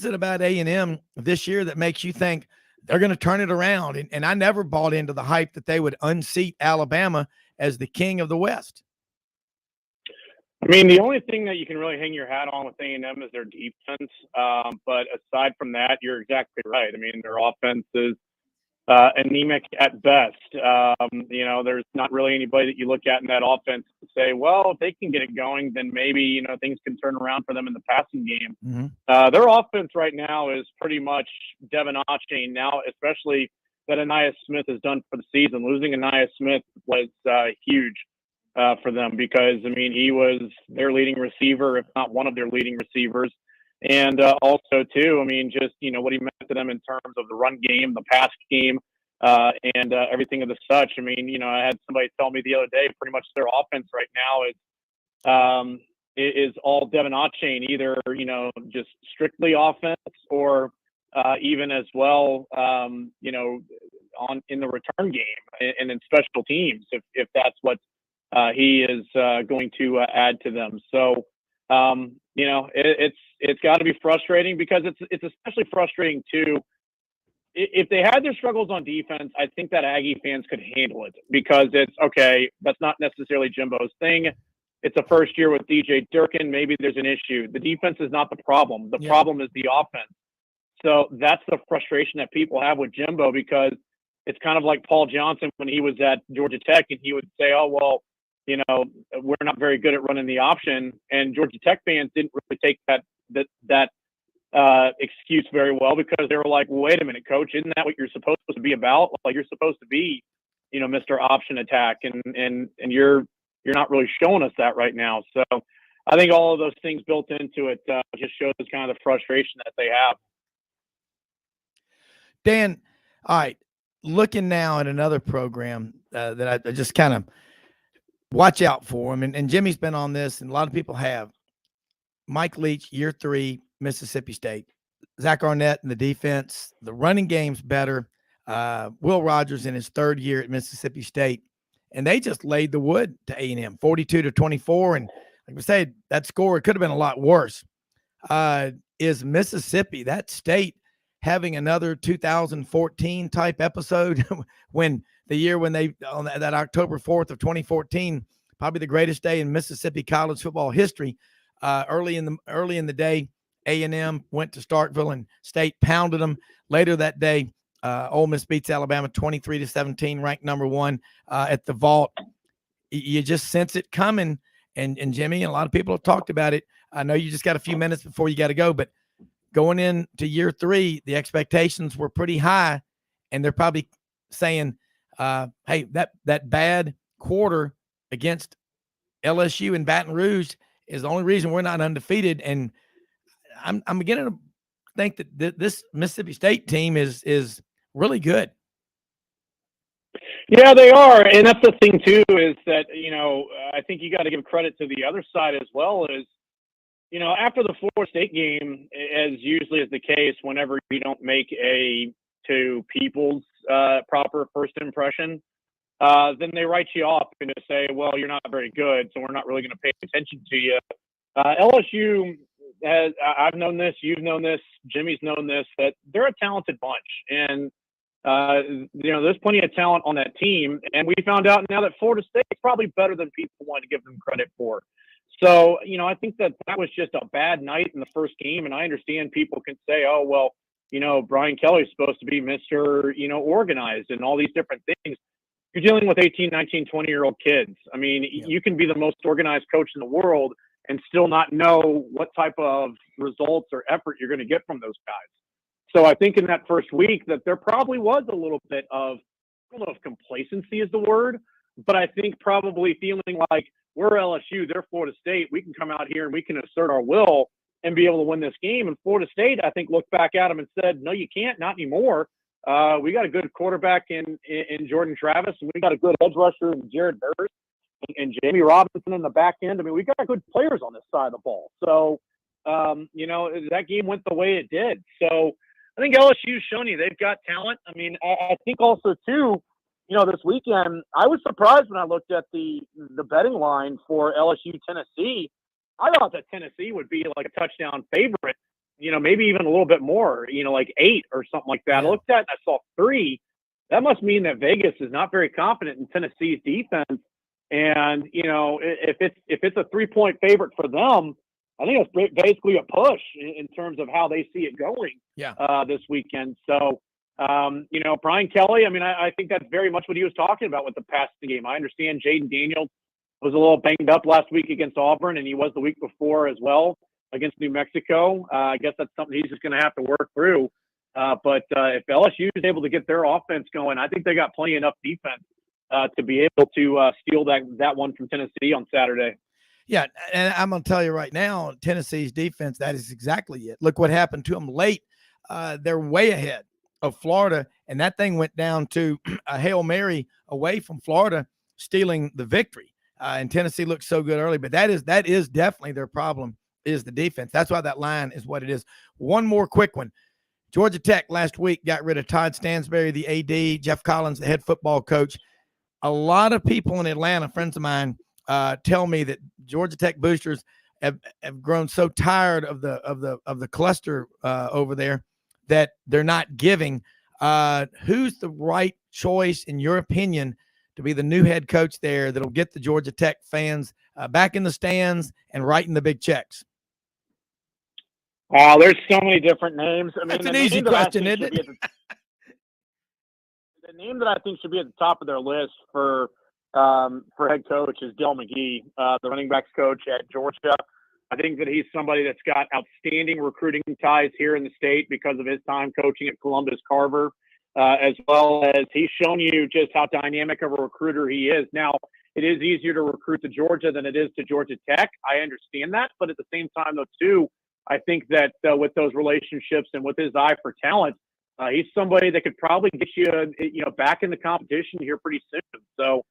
it about A&M this year that makes you think they're going to turn it around? And I never bought into the hype that they would unseat Alabama as the king of the West. I mean, the only thing that you can really hang your hat on with A&M is their defense. But aside from that, you're exactly right. I mean, their offense is anemic at best. There's not really anybody that you look at in that offense to say, well, if they can get it going, then maybe, things can turn around for them in the passing game. Mm-hmm. Their offense right now is pretty much Devin Achane now, especially that Aniyah Smith has done for the season. Losing Aniyah Smith was huge for them because, I mean, he was their leading receiver, if not one of their leading receivers. And also, too, I mean, just, what he meant to them in terms of the run game, the pass game, and everything of the such. I mean, I had somebody tell me the other day, pretty much their offense right now is all Devin Achane, either, just strictly offense or even as well, in the return game and in special teams, if that's what he is going to add to them. So, it's got to be frustrating because it's especially frustrating too. If they had their struggles on defense, I think that Aggie fans could handle it because it's okay. That's not necessarily Jimbo's thing. It's a first year with DJ Durkin. Maybe there's an issue. The defense is not the problem. The problem is the offense. So that's the frustration that people have with Jimbo because it's kind of like Paul Johnson when he was at Georgia Tech and he would say, oh, well, we're not very good at running the option. And Georgia Tech fans didn't really take that excuse very well because they were like, well, wait a minute, coach, isn't that what you're supposed to be about? Like you're supposed to be, Mr. Option Attack and you're not really showing us that right now. So I think all of those things built into it just shows kind of the frustration that they have. Dan, all right, looking now at another program that I just kind of watch out for him. And Jimmy's been on this, and a lot of people have. Mike Leach, year 3, Mississippi State. Zach Arnett in the defense. The running game's better. Will Rogers in his 3rd year at Mississippi State. and they just laid the wood to A&M, 42-24. And like I said, that score could have been a lot worse. Is Mississippi, that state, having another 2014 type episode when they on that October 4th of 2014, probably the greatest day in Mississippi college football history. Early in the day, A&M went to Starkville and State pounded them. Later that day, Ole Miss beats Alabama 23-17, ranked number 1 at the Vault. You just sense it coming. And Jimmy, and a lot of people have talked about it. I know you just got a few minutes before you got to go, but going into year 3, the expectations were pretty high, and they're probably saying, hey, that bad quarter against LSU in Baton Rouge is the only reason we're not undefeated. And I'm beginning to think that this Mississippi State team is really good. Yeah, they are. And that's the thing, too, is that, I think you got to give credit to the other side as well. Is, after the Florida State game, as usually is the case, whenever you don't make to people's proper first impression, then they write you off and just say, well, you're not very good, so we're not really going to pay attention to you. LSU has, I've known this, you've known this, Jimmy's known this, that they're a talented bunch. And, there's plenty of talent on that team. And we found out now that Florida State is probably better than people want to give them credit for. So, I think that was just a bad night in the first game. And I understand people can say, oh, well, Brian Kelly's supposed to be Mr., organized and all these different things. You're dealing with 18, 19, 20-year-old kids. I mean, you can be the most organized coach in the world and still not know what type of results or effort you're going to get from those guys. So I think in that first week that there probably was a little bit of, I don't know if complacency is the word, but I think probably feeling like we're LSU, they're Florida State. We can come out here and we can assert our will and be able to win this game. And Florida State, I think, looked back at them and said, no, you can't, not anymore. We got a good quarterback in Jordan Travis, and we got a good edge rusher in Jared Burris and Jamie Robinson in the back end. I mean, we got good players on this side of the ball. So, that game went the way it did. So I think LSU's shown you they've got talent. I mean, I think also, too, this weekend, I was surprised when I looked at the betting line for LSU Tennessee. I thought that Tennessee would be like a touchdown favorite, maybe even a little bit more, like 8 or something like that. I looked at it and I saw 3. That must mean that Vegas is not very confident in Tennessee's defense. And, if it's a 3-point favorite for them, I think it's basically a push in terms of how they see it going this weekend. So, Brian Kelly, I mean, I think that's very much what he was talking about with the passing game. I understand Jaden Daniels was a little banged up last week against Auburn, and he was the week before as well against New Mexico. I guess that's something he's just going to have to work through. But if LSU is able to get their offense going, I think they got plenty enough defense to be able to steal that one from Tennessee on Saturday. Yeah, and I'm going to tell you right now, Tennessee's defense, that is exactly it. Look what happened to them late. They're way ahead of Florida, and that thing went down to a Hail Mary away from Florida stealing the victory. And Tennessee looked so good early, but that is definitely their problem, is the defense. That's why that line is what it is. One more quick one. Georgia Tech last week got rid of Todd Stansberry, the AD, Jeff Collins, the head football coach. A lot of people in Atlanta, friends of mine, tell me that Georgia Tech boosters have grown so tired of the cluster over there that they're not giving. Who's the right choice, in your opinion, to be the new head coach there that'll get the Georgia Tech fans back in the stands and writing the big checks? There's so many different names. I mean, that's an easy question, isn't it? The name that I think should be at the top of their list for head coach is Dale McGee, the running backs coach at Georgia. I think that he's somebody that's got outstanding recruiting ties here in the state because of his time coaching at Columbus Carver, as well as he's shown you just how dynamic of a recruiter he is. Now, it is easier to recruit to Georgia than it is to Georgia Tech. I understand that. But at the same time, though, too, I think that with those relationships and with his eye for talent, he's somebody that could probably get you, back in the competition here pretty soon. So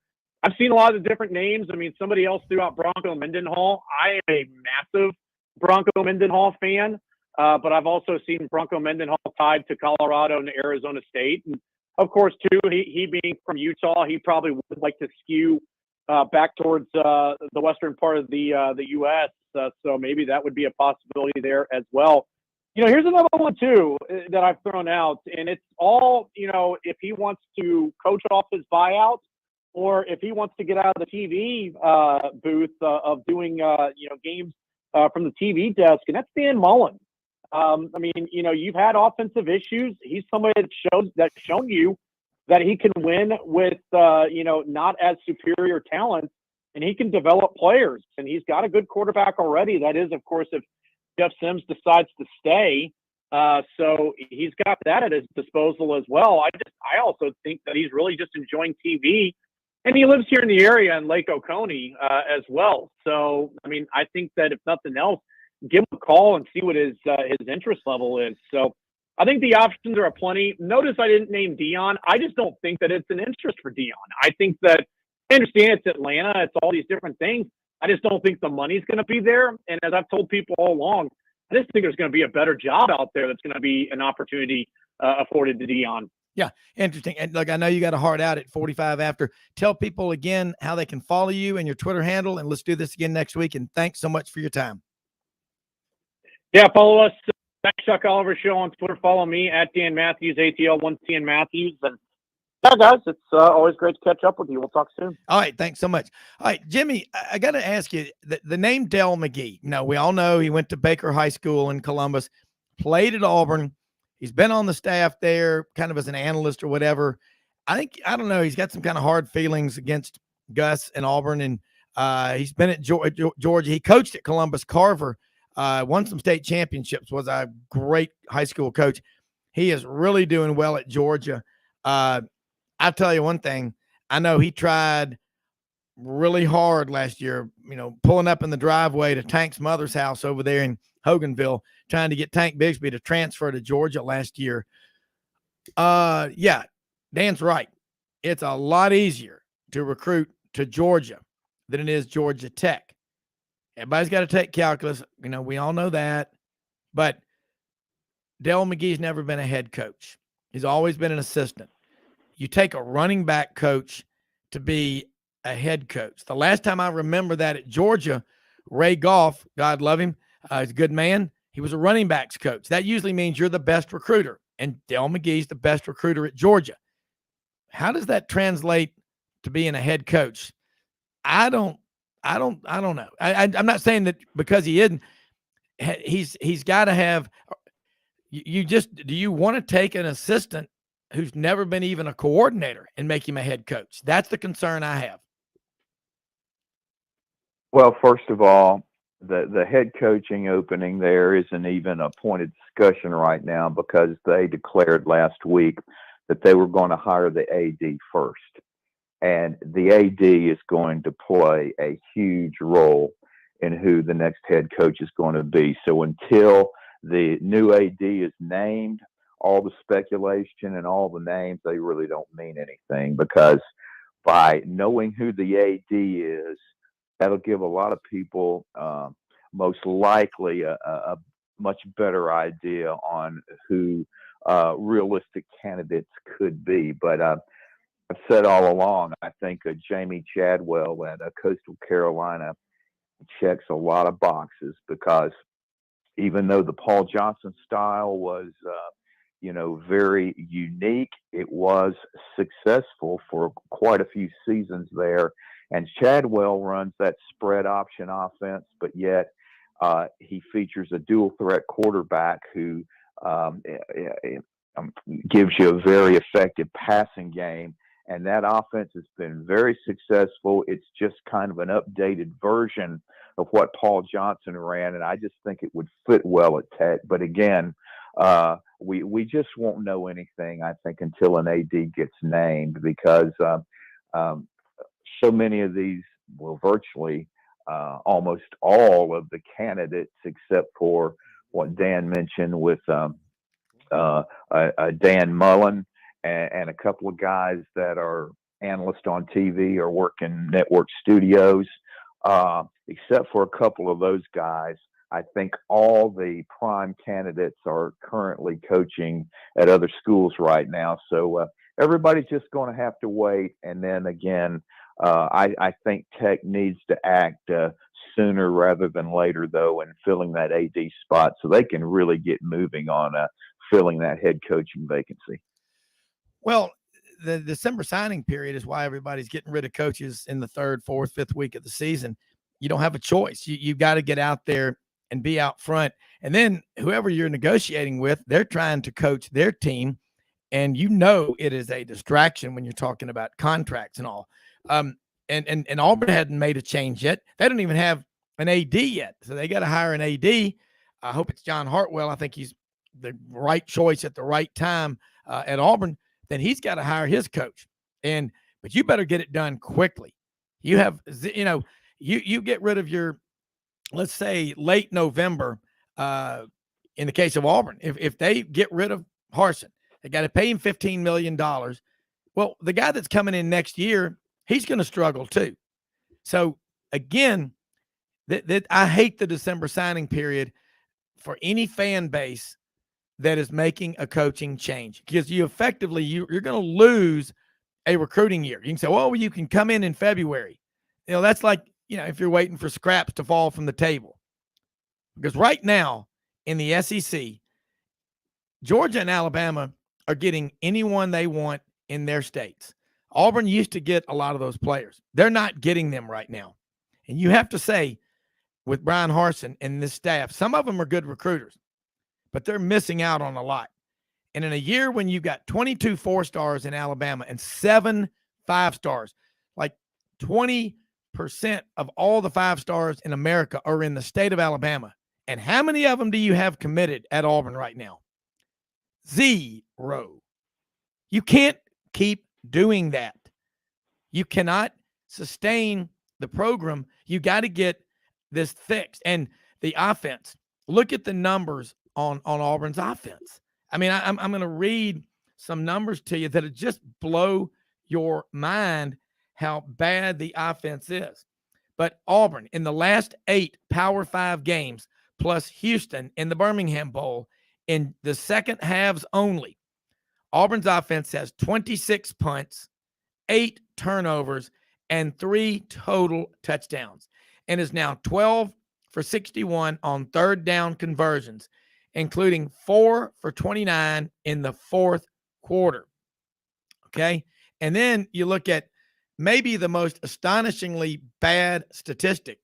I've seen a lot of different names. I mean, somebody else threw out Bronco Mendenhall. I am a massive Bronco Mendenhall fan, but I've also seen Bronco Mendenhall tied to Colorado and Arizona State. And of course, too, he being from Utah, he probably would like to skew back towards the western part of the U.S. So maybe that would be a possibility there as well. Here's another one too that I've thrown out, and it's all, if he wants to coach off his buyout or if he wants to get out of the TV booth of doing, games from the TV desk, and that's Dan Mullen. You've had offensive issues. He's somebody that's shown you that he can win with, not as superior talent, and he can develop players. And he's got a good quarterback already. That is, of course, if Jeff Sims decides to stay. So he's got that at his disposal as well. I also think that he's really just enjoying TV, and he lives here in the area in Lake Oconee as well. So, I think that if nothing else, give him a call and see what his interest level is. So I think the options are aplenty. Notice I didn't name Dion. I just don't think that it's an interest for Dion. I think that I understand it's Atlanta. It's all these different things. I just don't think the money's going to be there. And as I've told people all along, I just think there's going to be a better job out there that's going to be an opportunity afforded to Dion. Yeah, interesting. And look, I know you got a hard out at 45 after. Tell people again how they can follow you and your Twitter handle, and let's do this again next week. And thanks so much for your time. Yeah, follow us at Chuck Oliver Show on Twitter. Follow me at Dan Mathews, ATL1CN Mathews. And yeah, guys, it's always great to catch up with you. We'll talk soon. All right, thanks so much. All right, Jimmy, I got to ask you, the name Dell McGee. We all know he went to Baker High School in Columbus, played at Auburn. He's been on the staff there kind of as an analyst or whatever. I don't know, he's got some kind of hard feelings against Gus and Auburn, and he's been at Georgia. He coached at Columbus. Carver won some state championships, was a great high school coach. He is really doing well at Georgia. I'll tell you one thing. I know he tried really hard last year, pulling up in the driveway to Tank's mother's house over there in Hoganville, trying to get Tank Bigsby to transfer to Georgia last year. Yeah, Dan's right. It's a lot easier to recruit to Georgia than it is Georgia Tech. Everybody's got to take calculus. We all know that. But Dell McGee's never been a head coach. He's always been an assistant. You take a running back coach to be a head coach. The last time I remember that at Georgia, Ray Goff, God love him, he's a good man. He was a running backs coach. That usually means you're the best recruiter. And Dell McGee's the best recruiter at Georgia. How does that translate to being a head coach? I don't know. I'm not saying that because he isn't. He's got to have. Do you want to take an assistant who's never been even a coordinator and make him a head coach? That's the concern I have. Well, first of all, the head coaching opening there isn't even a point of discussion right now because they declared last week that they were going to hire the AD first. And the AD is going to play a huge role in who the next head coach is going to be. So until the new AD is named, all the speculation and all the names, they really don't mean anything, because by knowing who the AD is, that'll give a lot of people most likely a much better idea on who realistic candidates could be. But I've said all along, I think Jamie Chadwell at Coastal Carolina checks a lot of boxes, because even though the Paul Johnson style was very unique, it was successful for quite a few seasons there. And Chadwell runs that spread option offense, but yet he features a dual threat quarterback who gives you a very effective passing game. And that offense has been very successful. It's just kind of an updated version of what Paul Johnson ran. And I just think it would fit well at Tech. But again, we just won't know anything, I think, until an AD gets named, because so many of these, well, virtually almost all of the candidates, except for what Dan mentioned with Dan Mullen and a couple of guys that are analysts on TV or work in network studios, except for a couple of those guys, I think all the prime candidates are currently coaching at other schools right now. So everybody's just going to have to wait. And then again, I think Tech needs to act sooner rather than later, though, in filling that AD spot so they can really get moving on filling that head coaching vacancy. Well, the December signing period is why everybody's getting rid of coaches in the 3rd, 4th, 5th week of the season. You don't have a choice. You've got to get out there and be out front. And then whoever you're negotiating with, they're trying to coach their team. And it is a distraction when you're talking about contracts and all. And Auburn hadn't made a change yet. They don't even have an AD yet. So they got to hire an AD. I hope it's John Hartwell. I think he's the right choice at the right time at Auburn. Then he's got to hire his coach. But you better get it done quickly. You have, you get rid of your, let's say, late November in the case of Auburn. If they get rid of Harsin, they got to pay him $15 million. Well, the guy that's coming in next year, he's going to struggle too. So again, I hate the December signing period for any fan base that is making a coaching change, because you're going to lose a recruiting year. You can say, well, you can come in February. That's like, if you're waiting for scraps to fall from the table. Because right now in the SEC, Georgia and Alabama are getting anyone they want in their states. Auburn used to get a lot of those players. They're not getting them right now. And you have to say, with Brian Harsin and this staff, some of them are good recruiters, but they're missing out on a lot. And in a year when you've got 22 4-stars in Alabama and 7 5-stars, like 20% of all the 5-stars in America are in the state of Alabama. And how many of them do you have committed at Auburn right now? 0. You can't keep doing that. You cannot sustain the program. You got to get this fixed. And the offense, look at the numbers on Auburn's offense. I mean, I'm going to read some numbers to you that just blow your mind how bad the offense is. But Auburn, in the last 8 Power 5 games, plus Houston in the Birmingham Bowl, in the second halves only, Auburn's offense has 26 punts, 8 turnovers, and 3 total touchdowns, and is now 12 for 61 on 3rd down conversions, including 4 for 29 in the 4th quarter. Okay. And then you look at maybe the most astonishingly bad statistic.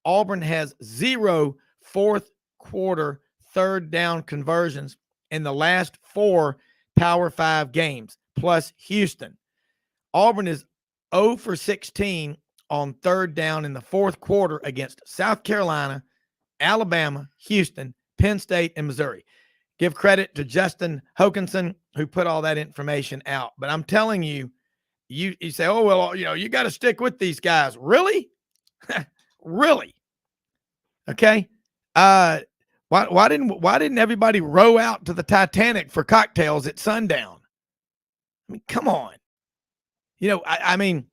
Auburn has 0 4th quarter 3rd down conversions in the last 4 Power 5 games, plus Houston. Auburn is 0 for 16 on 3rd down in the 4th quarter against South Carolina, Alabama, Houston, Penn State, and Missouri. Give credit to Justin Hokanson, who put all that information out. But I'm telling you, you say, oh, well, you got to stick with these guys. Really? Really? Okay. Why didn't everybody row out to the Titanic for cocktails at sundown? I mean, come on. I mean,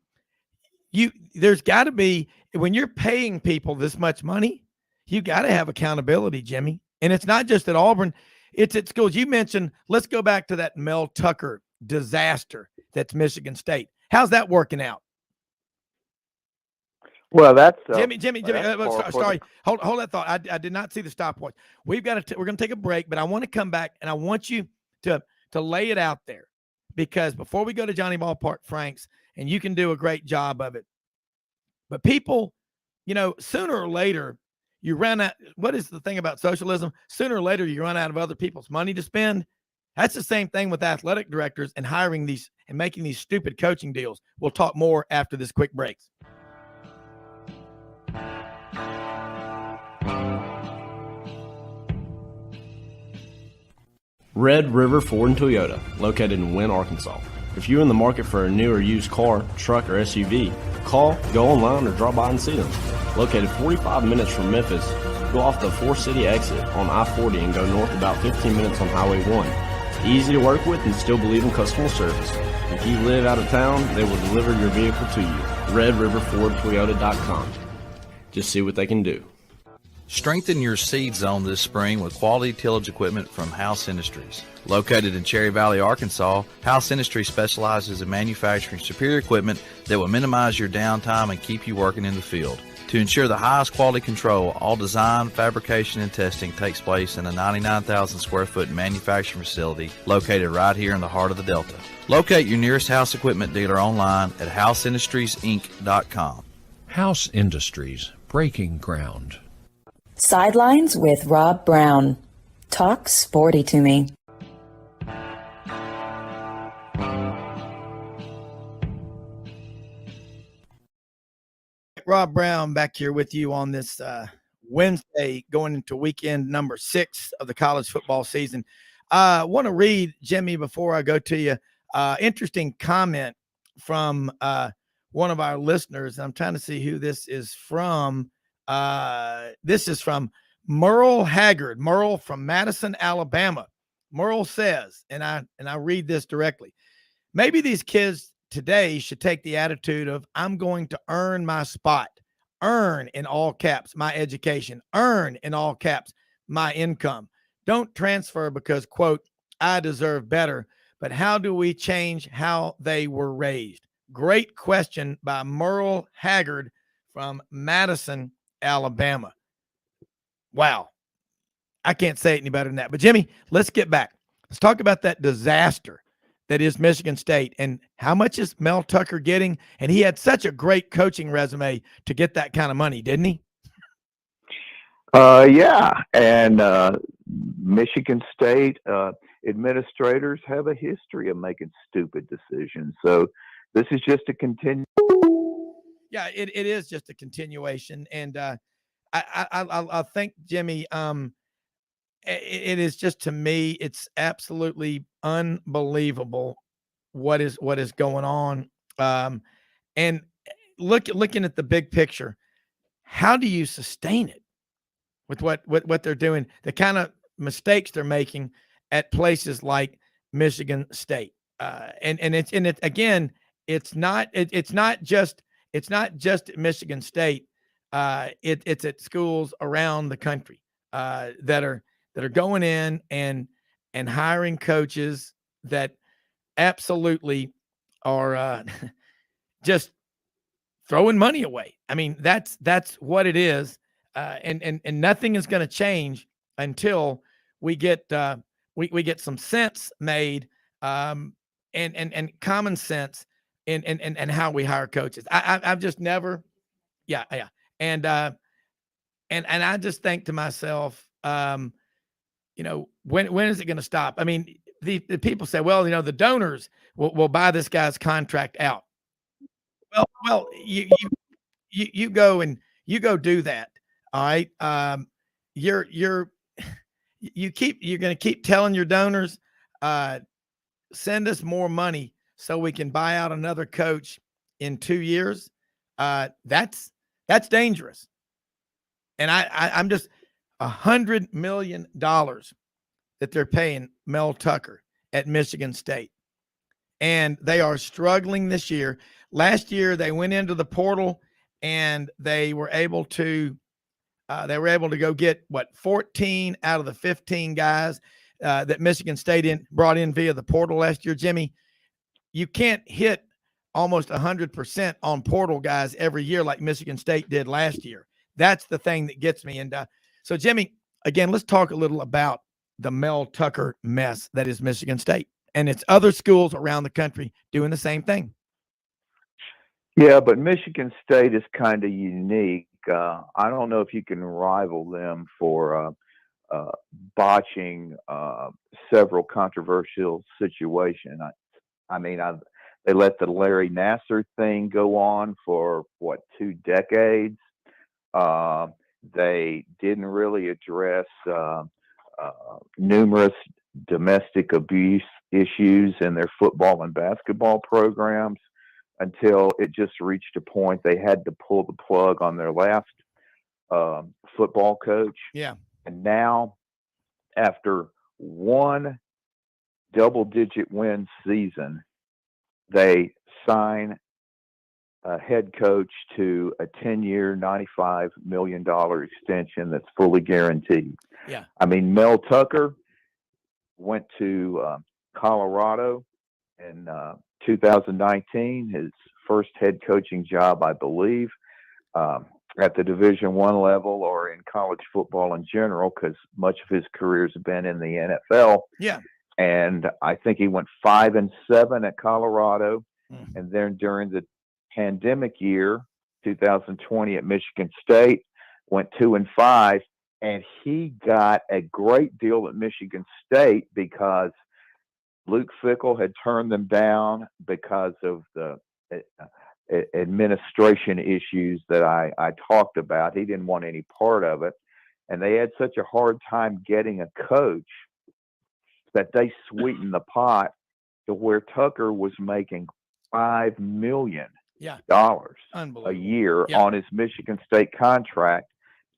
there's got to be, when you're paying people this much money, you got to have accountability, Jimmy. And it's not just at Auburn, it's at schools. You mentioned, let's go back to that Mel Tucker disaster that's Michigan State. How's that working out? Well, that's Jimmy. Sorry, hold that thought. I did not see the stopwatch. We're going to take a break, but I want to come back and I want you to lay it out there, because before we go to Johnny Ballpark Franks, and you can do a great job of it, but people, sooner or later you run out. What is the thing about socialism? Sooner or later you run out of other people's money to spend. That's the same thing with athletic directors and hiring these and making these stupid coaching deals. We'll talk more after this quick break. Red River Ford and Toyota, located in Wynne, Arkansas. If you're in the market for a new or used car, truck, or SUV, call, go online, or drop by and see them. Located 45 minutes from Memphis, go off the 4-city exit on I-40 and go north about 15 minutes on Highway 1. Easy to work with and still believe in customer service. If you live out of town, they will deliver your vehicle to you. RedRiverFordToyota.com. Just see what they can do. Strengthen your seed zone this spring with quality tillage equipment from House Industries. Located in Cherry Valley, Arkansas, House Industries specializes in manufacturing superior equipment that will minimize your downtime and keep you working in the field. To ensure the highest quality control, all design, fabrication, and testing takes place in a 99,000 square foot manufacturing facility located right here in the heart of the Delta. Locate your nearest House equipment dealer online at houseindustriesinc.com. House Industries, breaking ground. Sidelines with Rob Browne. Talk sporty to me. Rob Browne back here with you on this Wednesday, going into weekend number 6 of the college football season. I want to read, Jimmy, before I go to you, interesting comment from one of our listeners. I'm trying to see who this is from. This is from Merle Haggard. Merle from Madison, Alabama. Merle says, and I read this directly, maybe these kids today should take the attitude of, I'm going to earn my spot, earn in all caps my education, earn in all caps my income. Don't transfer because, quote, I deserve better. But how do we change how they were raised? Great question by Merle Haggard from Madison, Alabama. Wow. I can't say it any better than that. But Jimmy, let's get back. Let's talk about that disaster that is Michigan State, and how much is Mel Tucker getting? And he had such a great coaching resume to get that kind of money, didn't he? Yeah, and Michigan State administrators have a history of making stupid decisions. So this is just a continue. Yeah, it is just a continuation, and I think, Jimmy, it is just, to me, it's absolutely unbelievable what is going on. And looking at the big picture, how do you sustain it with what they're doing, the kind of mistakes they're making at places like Michigan State? And it's again, it's not just at Michigan State. It's at schools around the country that are going in and hiring coaches that absolutely are just throwing money away. I mean, that's what it is, and nothing is going to change until we get we get some sense made, and common sense in how we hire coaches. I've just never, yeah, and I just think to myself, when is it going to stop? I mean, the people say, well, the donors will buy this guy's contract out. Well, you go and you go do that. All right. You're going to keep telling your donors, send us more money so we can buy out another coach in 2 years. That's dangerous. And I'm just $100 million that they're paying Mel Tucker at Michigan State. And they are struggling this year. Last year, they went into the portal and they were able to go get 14 out of the 15 guys that Michigan State brought in via the portal last year. Jimmy, you can't hit almost 100% on portal guys every year like Michigan State did last year. That's the thing that gets me. And so, Jimmy, again, let's talk a little about the Mel Tucker mess that is Michigan State. And it's other schools around the country doing the same thing. Yeah, but Michigan State is kind of unique. I don't know if you can rival them for botching several controversial situations. They let the Larry Nassar thing go on for 2 decades. They didn't really address numerous domestic abuse issues in their football and basketball programs until it just reached a point they had to pull the plug on their last football coach. Yeah. And now, after one double-digit win season, they sign head coach to a 10-year, $95 million extension that's fully guaranteed. Yeah. I mean, Mel Tucker went to Colorado in 2019, his first head coaching job, I believe, at the Division I level or in college football in general, because much of his career has been in the NFL. Yeah. And I think he went 5-7 at Colorado. And then during the pandemic year, 2020 at Michigan State, went 2-5. And he got a great deal at Michigan State because Luke Fickell had turned them down because of the administration issues that I talked about. He didn't want any part of it. And they had such a hard time getting a coach that they sweetened the pot to where Tucker was making $5 million a year on his Michigan State contract,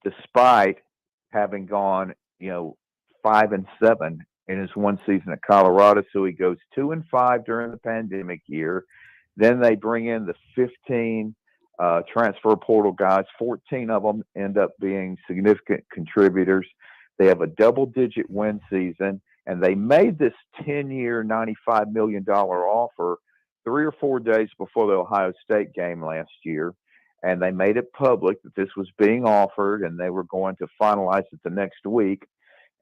despite having gone, 5-7 in his one season at Colorado. So he goes 2-5 during the pandemic year. Then they bring in the 15 transfer portal guys. 14 of them end up being significant contributors. They have a double-digit win season, and they made this 10-year, $95 million offer 3 or 4 days before the Ohio State game last year. And they made it public that this was being offered, and they were going to finalize it the next week.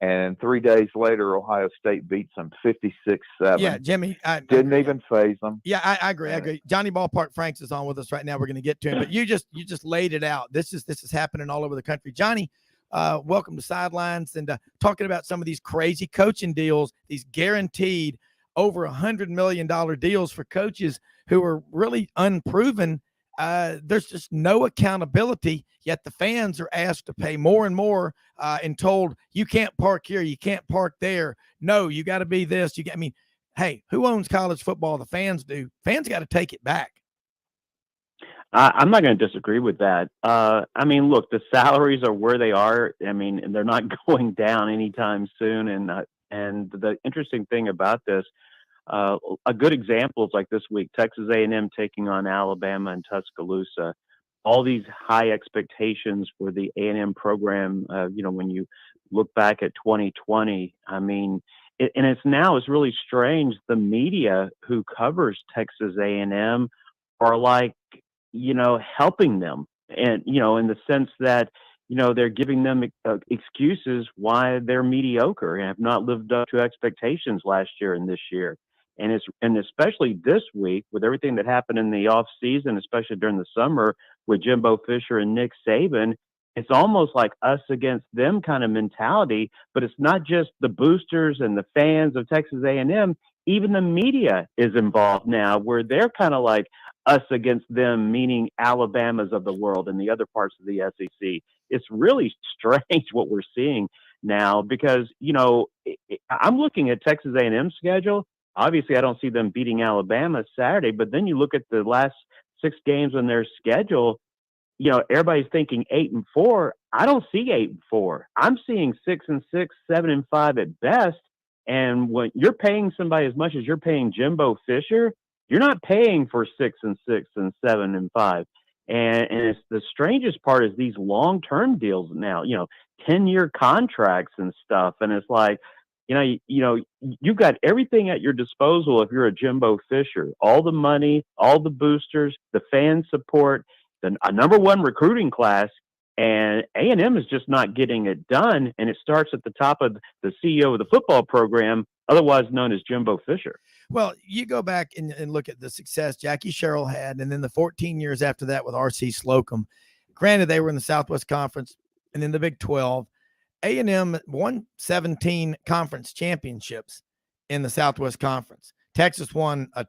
And 3 days later, Ohio State beats them 56-7. Yeah, Jimmy. Didn't even phase them. Yeah, I agree. Johnny Ballpark Franks is on with us right now. We're going to get to him, but you just laid it out. This is happening all over the country. Johnny, welcome to Sidelines, and talking about some of these crazy coaching deals, these guaranteed over $100 million deals for coaches who are really unproven. There's just no accountability, yet the fans are asked to pay more and more and told, you can't park here, you can't park there. No, you got to be this. Hey, who owns college football? The fans do. Fans got to take it back. I'm not going to disagree with that. Look, the salaries are where they are. And they're not going down anytime soon. And the interesting thing about this, a good example is like this week, Texas A&M taking on Alabama and Tuscaloosa. All these high expectations for the A&M program. When you look back at 2020, it's really strange. The media who covers Texas A&M are like, helping them, and in the sense that they're giving them excuses why they're mediocre and have not lived up to expectations last year and this year. And especially this week with everything that happened in the off season, especially during the summer with Jimbo Fisher and Nick Saban, it's almost like us against them kind of mentality. But it's not just the boosters and the fans of Texas A&M. Even the media is involved now, where they're kind of like us against them, meaning Alabamas of the world and the other parts of the SEC. It's really strange what we're seeing now because, I'm looking at Texas A&M's schedule. Obviously, I don't see them beating Alabama Saturday, but then you look at the last 6 games on their schedule, everybody's thinking 8-4. I don't see 8-4. I'm seeing 6-6, 7-5 at best. And when you're paying somebody as much as you're paying Jimbo Fisher, you're not paying for 6-6 and 7-5. And it's the strangest part is these long-term deals now, 10-year contracts and stuff. And it's like, you've got everything at your disposal if you're a Jimbo Fisher. All the money, all the boosters, the fan support, a number 1 recruiting class, and A&M is just not getting it done. And it starts at the top of the CEO of the football program, otherwise known as Jimbo Fisher. Well, you go back and look at the success Jackie Sherrill had, and then the 14 years after that with R.C. Slocum. Granted, they were in the Southwest Conference and in the Big 12. A&M won 17 conference championships in the Southwest Conference. Texas won a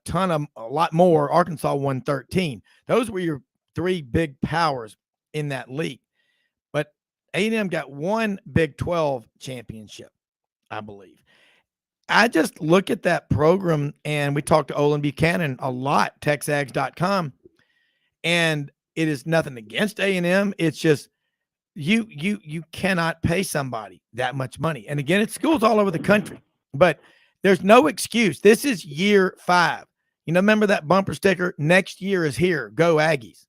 lot more. Arkansas won 13. Those were your 3 big powers in that league. But A&M got 1 Big 12 championship, I believe. I just look at that program, and we talked to Olin Buchanan a lot, TexAgs.com, and it is nothing against A&M. It's just you cannot pay somebody that much money. And again, it's schools all over the country, but there's no excuse. This is year 5. You know, remember that bumper sticker? Next year is here. Go Aggies.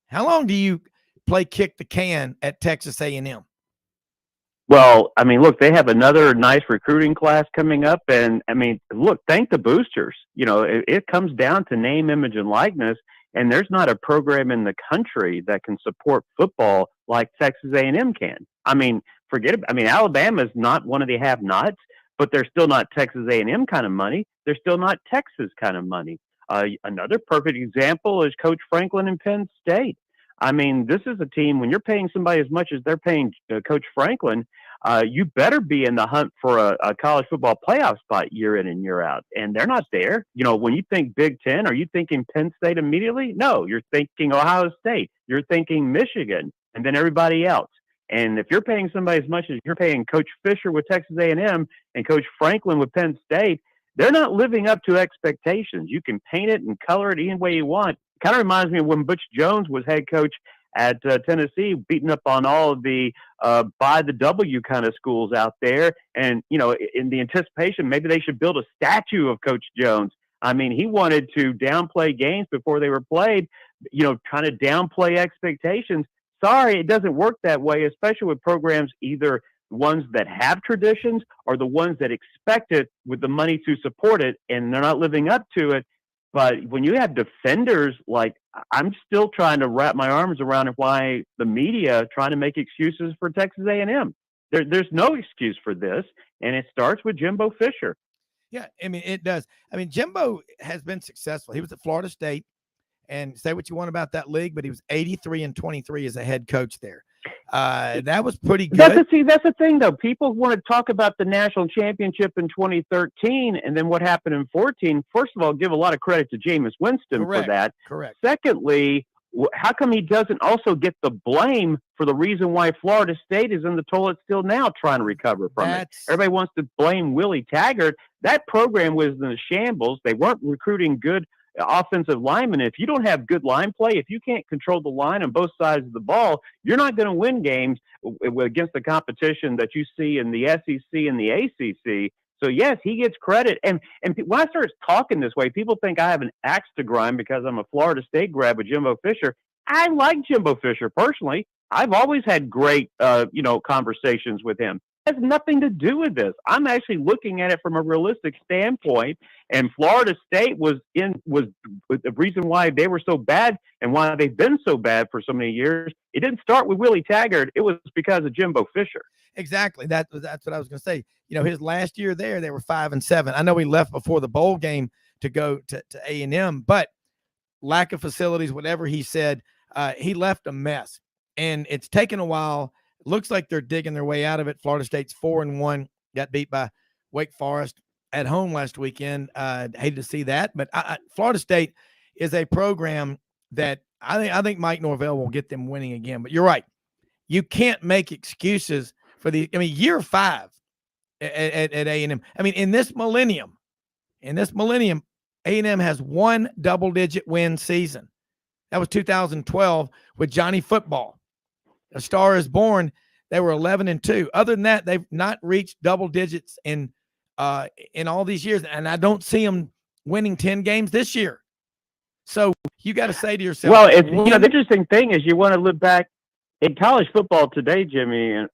How long do you play kick the can at Texas A&M? Well, I mean, look, they have another nice recruiting class coming up. And I mean, look, thank the boosters. You know, it comes down to name, image, and likeness. And there's not a program in the country that can support football like Texas A&M can. I mean, forget it. I mean, Alabama's not one of the have-nots, but they're still not Texas A&M kind of money. They're still not Texas kind of money. Another perfect example is Coach Franklin in Penn State. I mean, this is a team, when you're paying somebody as much as they're paying Coach Franklin, you better be in the hunt for a college football playoff spot year in and year out. And they're not there. You know, when you think Big Ten, are you thinking Penn State immediately? No, you're thinking Ohio State. You're thinking Michigan, and then everybody else. And if you're paying somebody as much as you're paying Coach Fisher with Texas A&M and Coach Franklin with Penn State, they're not living up to expectations. You can paint it and color it any way you want. Kind of reminds me of when Butch Jones was head coach at Tennessee, beating up on all of the by the W kind of schools out there. And, you know, in the anticipation, maybe they should build a statue of Coach Jones. I mean, he wanted to downplay games before they were played, you know, trying to downplay expectations. Sorry, it doesn't work that way, especially with programs, either ones that have traditions or the ones that expect it with the money to support it, and they're not living up to it. But when you have defenders, like, I'm still trying to wrap my arms around why the media trying to make excuses for Texas A&M. There's no excuse for this, and it starts with Jimbo Fisher. Yeah, I mean, it does. I mean, Jimbo has been successful. He was at Florida State, and say what you want about that league, but he was 83-23 as a head coach there. That was pretty good. That's the thing, though. People want to talk about the national championship in 2013 and then what happened in 14. First of all, give a lot of credit to Jameis Winston for that. Correct. Secondly, how come he doesn't also get the blame for the reason why Florida State is in the toilet still now trying to recover from it? Everybody wants to blame Willie Taggart. That program was in a shambles. They weren't recruiting good offensive linemen. If you don't have good line play, if you can't control the line on both sides of the ball, you're not going to win games against the competition that you see in the SEC and the ACC. So yes, he gets credit. And when I start talking this way, people think I have an axe to grind because I'm a Florida State grad with Jimbo Fisher. I like Jimbo Fisher personally. I've always had great, conversations with him. It has nothing to do with this. I'm actually looking at it from a realistic standpoint. And Florida State was the reason why they were so bad and why they've been so bad for so many years. It didn't start with Willie Taggart. It was because of Jimbo Fisher. Exactly. That's what I was going to say. You know, his last year there, they were 5-7. I know he left before the bowl game to go to A&M, but lack of facilities, whatever he said, he left a mess. And it's taken a while. Looks like they're digging their way out of it. Florida State's 4-1, got beat by Wake Forest at home last weekend. Hated to see that, but Florida State is a program that I think Mike Norvell will get them winning again. But you're right. You can't make excuses for year 5 at A&M. I mean, in this millennium, A&M has one double-digit win season. That was 2012 with Johnny Football. A Star is Born. They were 11-2. Other than that, they've not reached double digits in all these years, and I don't see them winning 10 games this year. So you got to say to yourself, well, the interesting thing is you want to look back in college football today, Jimmy, and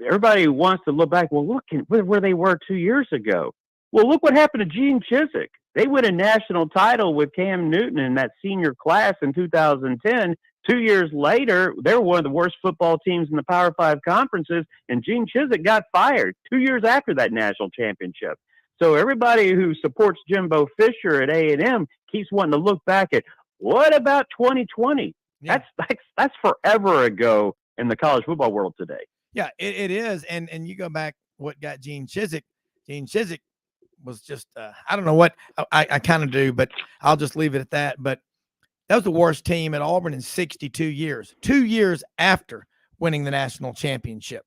everybody wants to look back. Well, look where they were 2 years ago. Well, look what happened to Gene Chizik. They win a national title with Cam Newton in that senior class in 2010. 2 years later, they were one of the worst football teams in the Power 5 conferences, and Gene Chizik got fired 2 years after that national championship. So everybody who supports Jimbo Fisher at A&M keeps wanting to look back at, what about 2020? Yeah. That's forever ago in the college football world today. Yeah, it is. And you go back, what got Gene Chizik? Gene Chizik was just, I don't know what I kind of do, but I'll just leave it at that. But that was the worst team at Auburn in 62 years, 2 years after winning the national championship.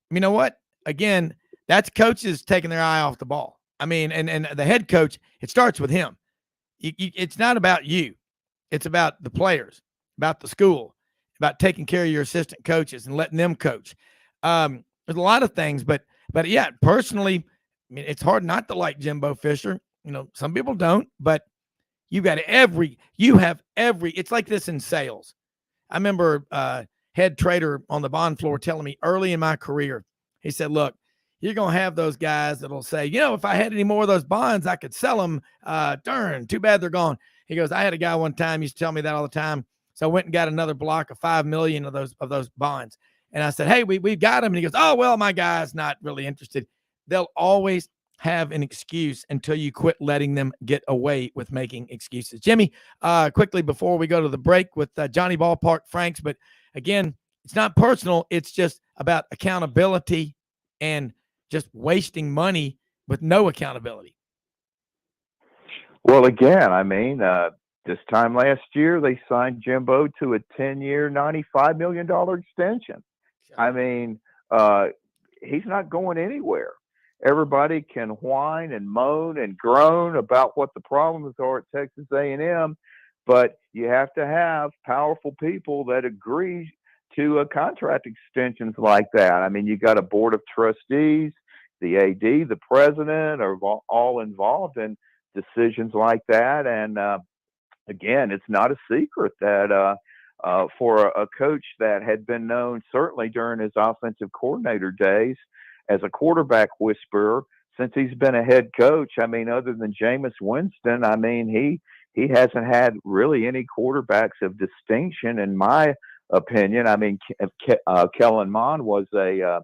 You know what? Again, that's coaches taking their eye off the ball. I mean, and the head coach, it starts with him. It's not about you. It's about the players, about the school, about taking care of your assistant coaches and letting them coach. There's a lot of things, but yeah, personally, I mean, it's hard not to like Jimbo Fisher. Some people don't, but you have every, it's like this in sales. I remember head trader on the bond floor telling me early in my career, he said, look, you're going to have those guys that'll say, if I had any more of those bonds, I could sell them. Darn, too bad they're gone. He goes, I had a guy one time used to tell me that all the time. So I went and got another block of 5 million of those bonds. And I said, hey, we've got them. And he goes, oh, well, my guy's not really interested. They'll always have an excuse until you quit letting them get away with making excuses. Jimmy, quickly before we go to the break with Johnny Ballpark Franks, but again, it's not personal. It's just about accountability and just wasting money with no accountability. Well, again, this time last year, they signed Jimbo to a 10-year, $95 million extension. He's not going anywhere. Everybody can whine and moan and groan about what the problems are at Texas A&M, but you have to have powerful people that agree to contract extensions like that. You got a board of trustees, the AD, the president are all involved in decisions like that. And again, it's not a secret that for a coach that had been known certainly during his offensive coordinator days as a quarterback whisperer, since he's been a head coach, other than Jameis Winston, he hasn't had really any quarterbacks of distinction, in my opinion. Kellen Mond was a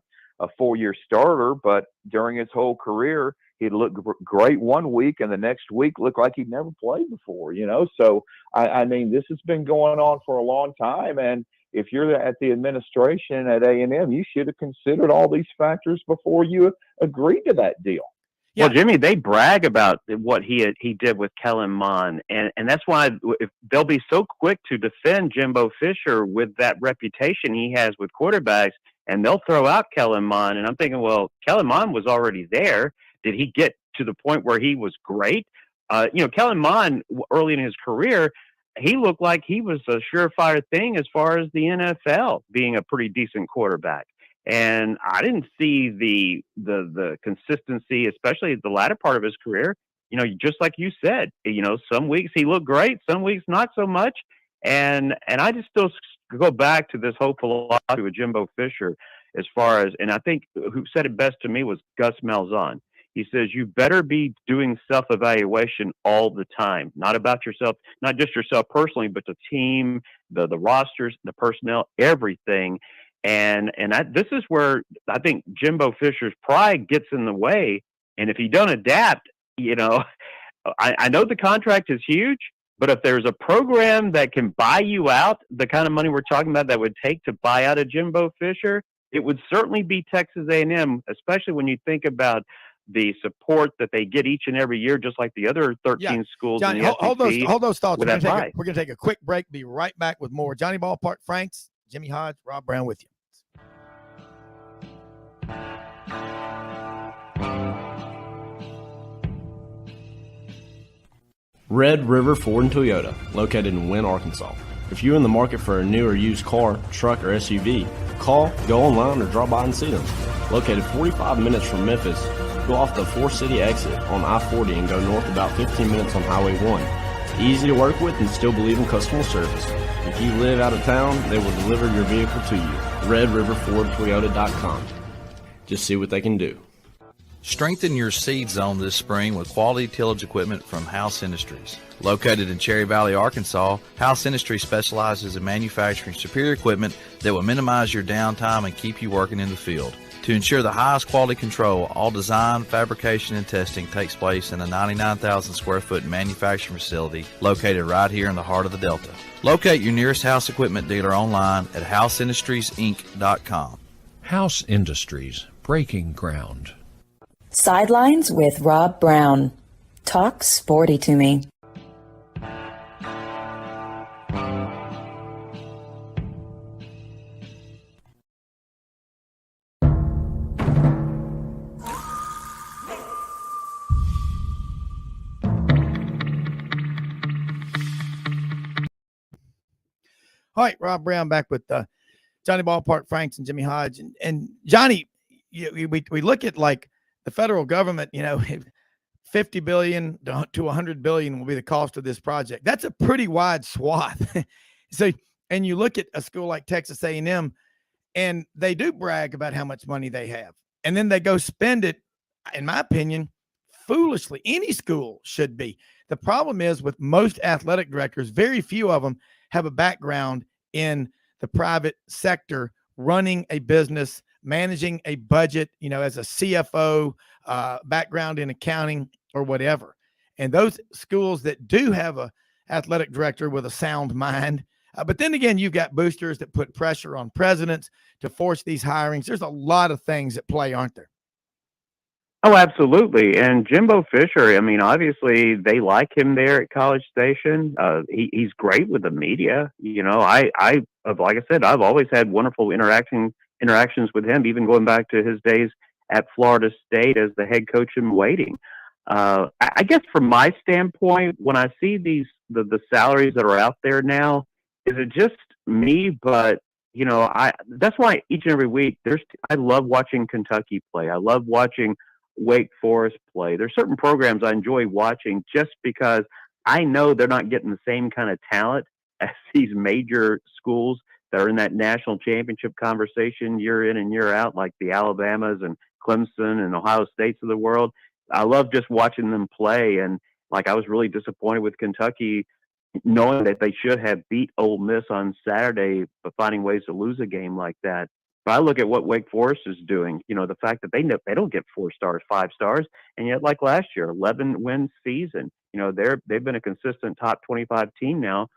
4-year starter, but during his whole career, he'd look great one week and the next week looked like he'd never played before, So, this has been going on for a long time. And if you're at the administration at A&M, you should have considered all these factors before you agreed to that deal. Yeah. Well, Jimmy, they brag about what he did with Kellen Mond, and that's why they'll be so quick to defend Jimbo Fisher with that reputation he has with quarterbacks, and they'll throw out Kellen Mond. And I'm thinking, well, Kellen Mond was already there. Did he get to the point where he was great? Kellen Mond, early in his career, he looked like he was a surefire thing as far as the NFL being a pretty decent quarterback. And I didn't see the consistency, especially at the latter part of his career. Just like you said, some weeks he looked great, some weeks not so much. And I just still go back to this whole philosophy with Jimbo Fisher as far as, and I think who said it best to me was Gus Malzahn. He says, you better be doing self-evaluation all the time, not about yourself, not just yourself personally, but the team, the rosters, the personnel, everything. And this is where I think Jimbo Fisher's pride gets in the way. And if he don't adapt, I know the contract is huge, but if there's a program that can buy you out, the kind of money we're talking about that would take to buy out a Jimbo Fisher, it would certainly be Texas A&M, especially when you think about the support that they get each and every year, just like the other 13 schools. Johnny, in the hold those thoughts. We're going SEC. to take a quick break. Be right back with more. Johnny Ballpark Franks, Jimmy Hodge, Rob Browne with you. Red River Ford and Toyota, located in Wynne, Arkansas. If you're in the market for a new or used car, truck, or SUV, call, go online, or drop by and see them. Located 45 minutes from Memphis, go off the 4-city exit on I-40 and go north about 15 minutes on Highway 1. Easy to work with and still believe in customer service. If you live out of town, they will deliver your vehicle to you. RedRiverFordToyota.com. Just see what they can do. Strengthen your seed zone this spring with quality tillage equipment from House Industries. Located in Cherry Valley, Arkansas, House Industries specializes in manufacturing superior equipment that will minimize your downtime and keep you working in the field. To ensure the highest quality control, all design, fabrication, and testing takes place in a 99,000 square foot manufacturing facility located right here in the heart of the Delta. Locate your nearest House equipment dealer online at houseindustriesinc.com. House Industries, breaking ground. Sidelines with Rob Browne. Talk sporty to me. All right, Rob Browne back with Johnny Ballpark Franks and Jimmy Hodge. And Johnny, we look at like the federal government, $50 billion to $100 billion will be the cost of this project. That's a pretty wide swath. So, and you look at a school like Texas A&M, and they do brag about how much money they have, and then they go spend it, in my opinion, foolishly. Any school should be. The problem is with most athletic directors, very few of them have a background in the private sector, running a business, managing a budget, as a CFO, background in accounting or whatever. And those schools that do have a athletic director with a sound mind, but then again, you've got boosters that put pressure on presidents to force these hirings. There's a lot of things at play, aren't there? Oh, absolutely. And Jimbo Fisher, I mean, obviously they like him there at College Station. He's great with the media. Like I said, I've always had wonderful interactions with him, even going back to his days at Florida State as the head coach in waiting. I guess from my standpoint, when I see the salaries that are out there now, is it just me? But that's why each and every week I love watching Kentucky play. I love watching Wake Forest play. There's certain programs I enjoy watching just because I know they're not getting the same kind of talent as these major schools that are in that national championship conversation year in and year out, like the Alabamas and Clemson and Ohio States of the world. I love just watching them play. And like, I was really disappointed with Kentucky, knowing that they should have beat Ole Miss on Saturday, but finding ways to lose a game like that. But I look at what Wake Forest is doing, the fact that they don't get 4 stars, 5 stars. And yet, like last year, 11-win season, they've been a consistent top 25 team now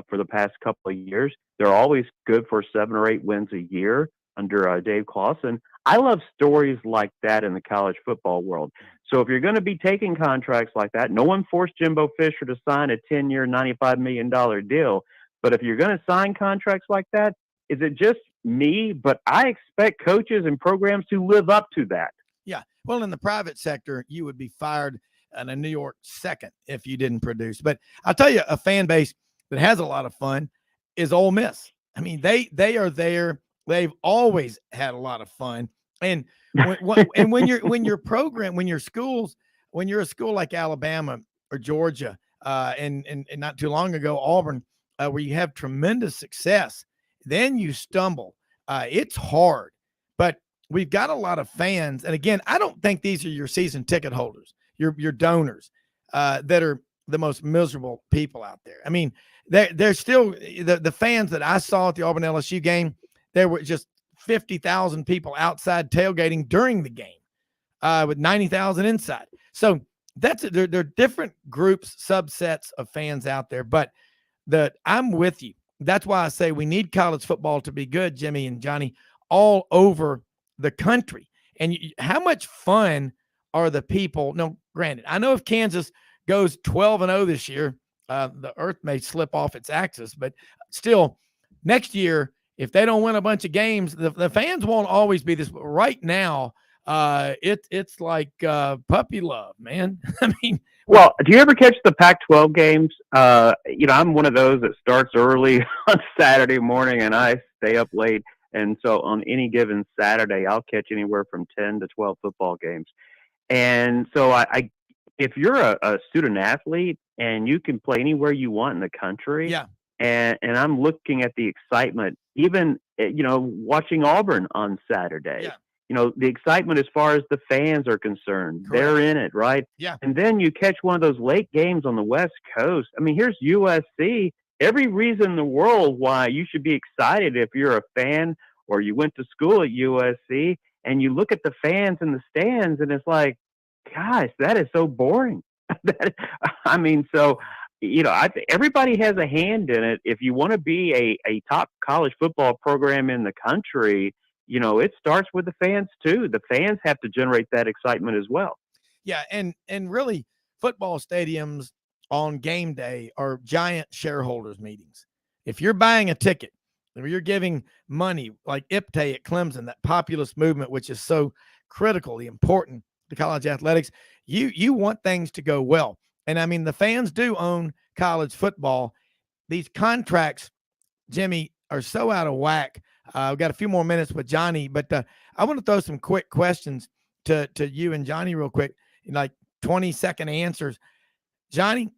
for the past couple of years. They're always good for 7 or 8 wins a year under Dave Clawson. I love stories like that in the college football world. So if you're going to be taking contracts like that, no one forced Jimbo Fisher to sign a 10-year, $95 million deal. But if you're going to sign contracts like that, is it just me? But I expect coaches and programs to live up to that. Yeah. Well, in the private sector, you would be fired in a New York second if you didn't produce. But I'll tell you, a fan base that has a lot of fun is Ole Miss. I mean, they are there. They've always had a lot of fun. And when you're a school like Alabama or Georgia, and not too long ago, Auburn, where you have tremendous success, then you stumble. It's hard, but we've got a lot of fans. And again, I don't think these are your season ticket holders, your donors, that are the most miserable people out there. I mean, they're still the fans that I saw at the Auburn LSU game. There were just 50,000 people outside tailgating during the game, with 90,000 inside. So there are different groups, subsets of fans out there, but I'm with you. That's why I say we need college football to be good, Jimmy and Johnny, all over the country. And how much fun are the people? No, granted, I know if Kansas goes 12-0 this year, the earth may slip off its axis, but still next year, if they don't win a bunch of games, the fans won't always be this. But right now, it's like puppy love, man. I mean, well, do you ever catch the Pac-12 games? I'm one of those that starts early on Saturday morning and I stay up late. And so on any given Saturday, I'll catch anywhere from 10 to 12 football games. And so if you're a student athlete and you can play anywhere you want in the country, yeah. And I'm looking at the excitement, even, watching Auburn on Saturday. Yeah. The excitement as far as the fans are concerned. Correct. They're in it, right? Yeah. And then you catch one of those late games on the West Coast. I mean, here's USC. Every reason in the world why you should be excited if you're a fan or you went to school at USC, and you look at the fans in the stands and it's like, gosh, that is so boring. Everybody has a hand in it. If you want to be a top college football program in the country, it starts with the fans too. The fans have to generate that excitement as well. Yeah. And really, football stadiums on game day are giant shareholders meetings. If you're buying a ticket, if you're giving money like IPTAY at Clemson, that populist movement, which is so critically important to college athletics, you want things to go well. And I mean, the fans do own college football. These contracts, Jimmy, are so out of whack. We've got a few more minutes with Johnny, but I want to throw some quick questions to you and Johnny real quick. Like, 20-second answers. Johnny,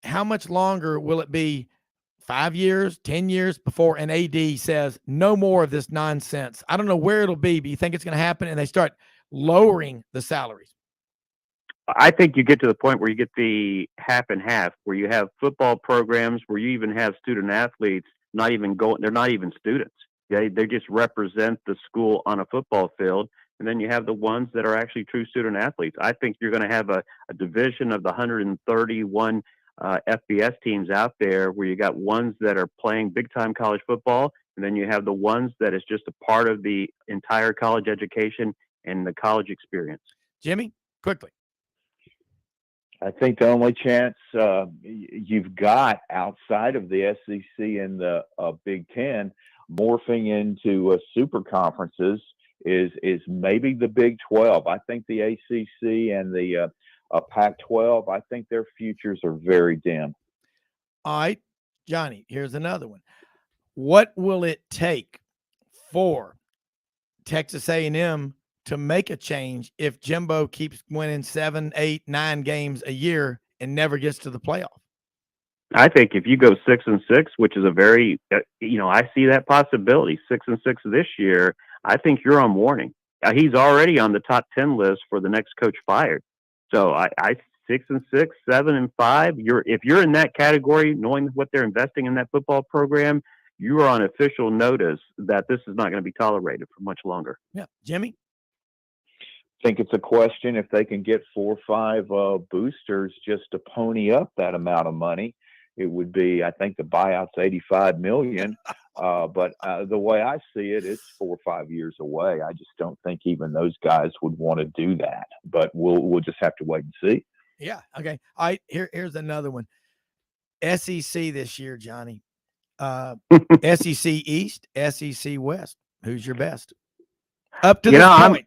how much longer will it be? 5 years, 10 years before an AD says no more of this nonsense? I don't know where it'll be, but you think it's going to happen and they start lowering the salaries? I think you get to the point where you get the half and half, where you have football programs where you even have student athletes not even going, they're not even students. They just represent the school on a football field. And then you have the ones that are actually true student athletes. I think you're going to have a division of the 131 FBS teams out there, where you got ones that are playing big time college football, and then you have the ones that is just a part of the entire college education and the college experience. Jimmy, quickly. I think the only chance you've got outside of the SEC and the Big Ten morphing into super conferences is maybe the Big 12. I think the ACC and the Pac-12, I think their futures are very dim. All right, Johnny, here's another one. What will it take for Texas A&M to make a change if Jimbo keeps winning 7, 8, 9 games a year and never gets to the playoff? I think if you go 6-6, which is a very, I see that possibility, 6-6 this year, I think you're on warning. He's already on the top 10 list for the next coach fired. So I 6-6, 7-5. If you're in that category, knowing what they're investing in that football program, you are on official notice that this is not going to be tolerated for much longer. Yeah, Jimmy. I think it's a question if they can get 4 or 5 boosters just to pony up that amount of money. It would be, I think the buyout's $85 million. But the way I see it, it's 4 or 5 years away. I just don't think even those guys would want to do that. But we'll just have to wait and see. Yeah. Okay. All right. Here's another one. SEC this year, Johnny. SEC East, SEC West. Who's your best? Up to this point.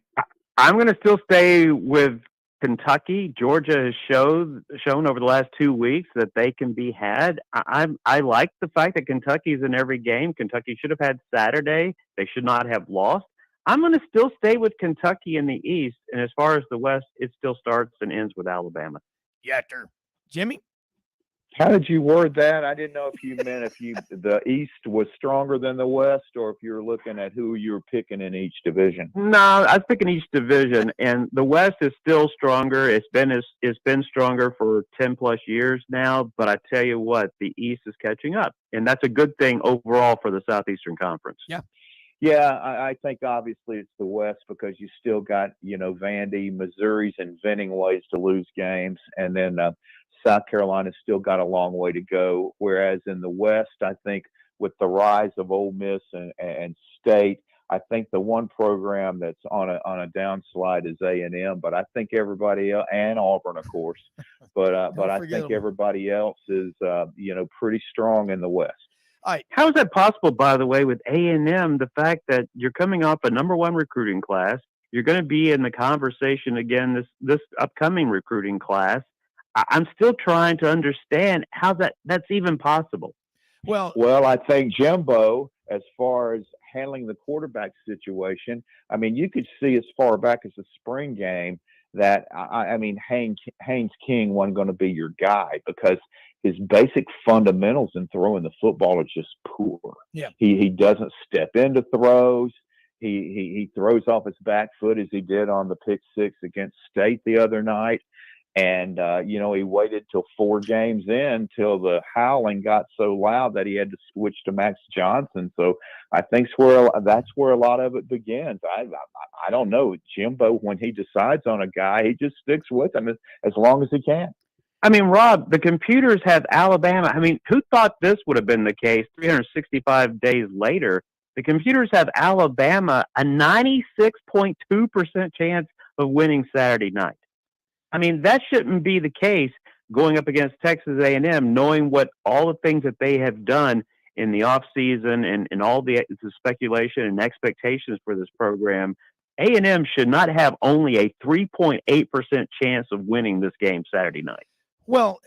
I'm going to still stay with Kentucky. Georgia has shown over the last 2 weeks that they can be had. I like the fact that Kentucky's in every game. Kentucky should have had Saturday. They should not have lost. I'm going to still stay with Kentucky in the East. And as far as the West, it still starts and ends with Alabama. Yeah, sure. Jimmy? How did you word that? I didn't know if you meant the East was stronger than the West, or if you're looking at who you're picking in each division. No, I was picking each division, and the West is still stronger. It's been stronger for 10 plus years now. But I tell you what, the East is catching up, and that's a good thing overall for the Southeastern Conference. Yeah. Yeah, I think obviously it's the West because you still got, Vandy, Missouri's inventing ways to lose games, and then South Carolina's still got a long way to go. Whereas in the West, I think with the rise of Ole Miss and State, I think the one program that's on a downslide is A&M. But I think everybody else, and Auburn, of course, but I think everybody else is pretty strong in the West. All right. How is that possible, by the way, with A&M? The fact that you're coming off a number 1 recruiting class, you're going to be in the conversation again this upcoming recruiting class. I'm still trying to understand how that's even possible. Well, I think Jimbo, as far as handling the quarterback situation, I mean, you could see as far back as the spring game that Haynes King wasn't going to be your guy because his basic fundamentals in throwing the football are just poor. Yeah, he doesn't step into throws. He throws off his back foot as he did on the pick 6 against State the other night. And, he waited till 4 games in till the howling got so loud that he had to switch to Max Johnson. So I think that's where a lot of it begins. I don't know. Jimbo, when he decides on a guy, he just sticks with him as long as he can. I mean, Rob, the computers have Alabama. I mean, who thought this would have been the case 365 days later? The computers have Alabama a 96.2% chance of winning Saturday night. I mean, that shouldn't be the case going up against Texas A&M, knowing what all the things that they have done in the offseason and all the speculation and expectations for this program. A&M should not have only a 3.8% chance of winning this game Saturday night. Well,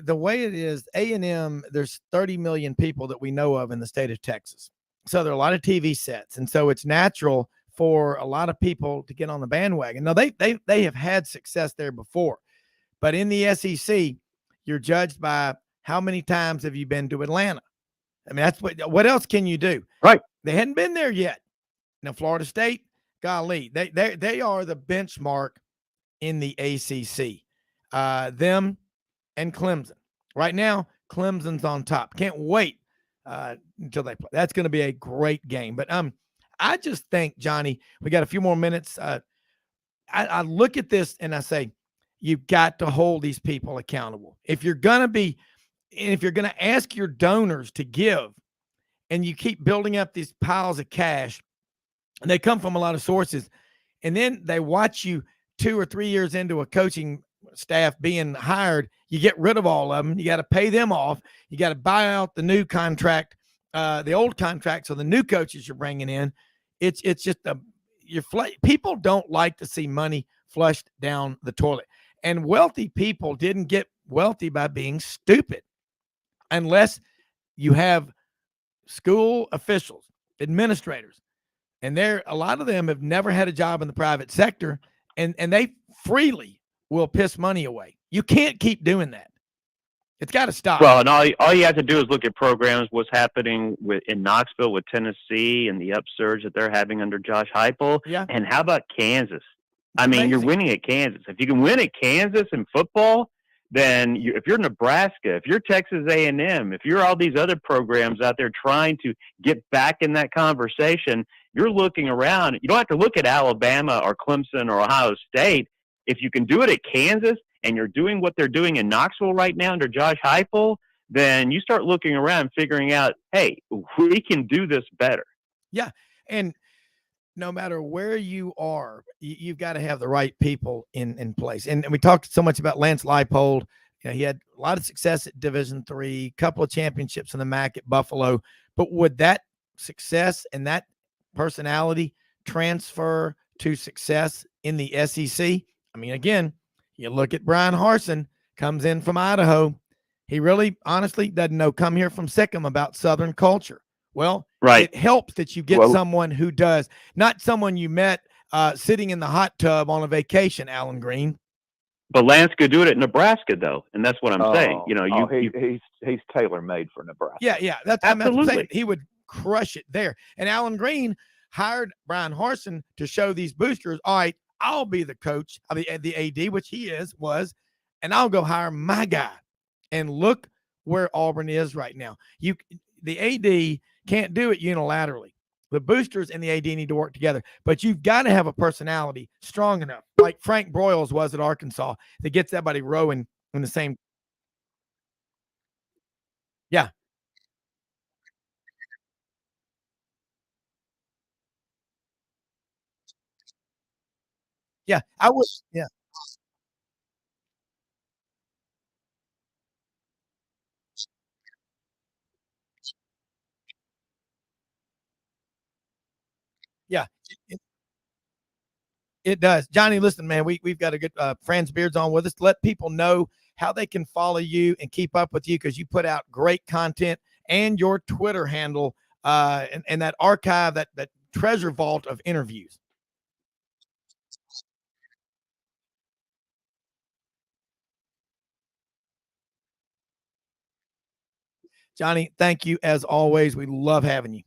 the way it is, A&M, there's 30 million people that we know of in the state of Texas. So there are a lot of TV sets. And so it's natural for a lot of people to get on the bandwagon. Now, they have had success there before. But in the SEC, you're judged by how many times have you been to Atlanta? I mean, that's what else can you do? Right. They hadn't been there yet. Now, Florida State, golly, they are the benchmark in the ACC. Them and Clemson. Right now, Clemson's on top. Can't wait until they play. That's going to be a great game. But I just think, Johnny, we got a few more minutes. I look at this and I say, you've got to hold these people accountable. If you're going to ask your donors to give, and you keep building up these piles of cash, and they come from a lot of sources, and then they watch you 2 or 3 years into a coaching staff being hired, you get rid of all of them. You got to pay them off. You got to buy out the new contract, the old contract, so the new coaches you're bringing in. It's just people don't like to see money flushed down the toilet. And wealthy people didn't get wealthy by being stupid, unless you have school officials, administrators, and a lot of them have never had a job in the private sector, and they freely will piss money away. You can't keep doing that. It's got to stop. Well, and all you have to do is look at programs, what's happening in Knoxville with Tennessee and the upsurge that they're having under Josh Heupel. Yeah. And how about Kansas? I mean, you're winning at Kansas. If you can win at Kansas in football, then if you're Nebraska, if you're Texas A&M, if you're all these other programs out there trying to get back in that conversation, you're looking around. You don't have to look at Alabama or Clemson or Ohio State. If you can do it at Kansas and you're doing what they're doing in Knoxville right now under Josh Heupel, then you start looking around and figuring out, hey, we can do this better. Yeah, and no matter where you are, you've got to have the right people in place. And we talked so much about Lance Leipold. You know, he had a lot of success at Division III, couple of championships in the MAC at Buffalo. But would that success and that personality transfer to success in the SEC? I mean, again, you look at Brian Harsin, comes in from Idaho. He really, honestly, doesn't know, come here from Sikkim, about Southern culture. Well, right. It helps that you get someone who does, not someone you met sitting in the hot tub on a vacation, Alan Green. But Lance could do it at Nebraska, though, and that's what I'm saying. You know, he's tailor-made for Nebraska. Yeah, that's absolutely. I'm saying. He would crush it there. And Alan Green hired Brian Harsin to show these boosters, all right, I'll be the coach of the AD, which he was, and I'll go hire my guy. And look where Auburn is right now. The AD can't do it unilaterally. The boosters and the AD need to work together, but you've got to have a personality strong enough, like Frank Broyles was at Arkansas, that gets everybody rowing in the same. Yeah. Yeah, I was. Yeah. Yeah. It does. Johnny, listen, man, we've got a good Franz Beard's on with us. Let people know how they can follow you and keep up with you, because you put out great content, and your Twitter handle and that archive, that treasure vault of interviews. Johnny, thank you as always. We love having you.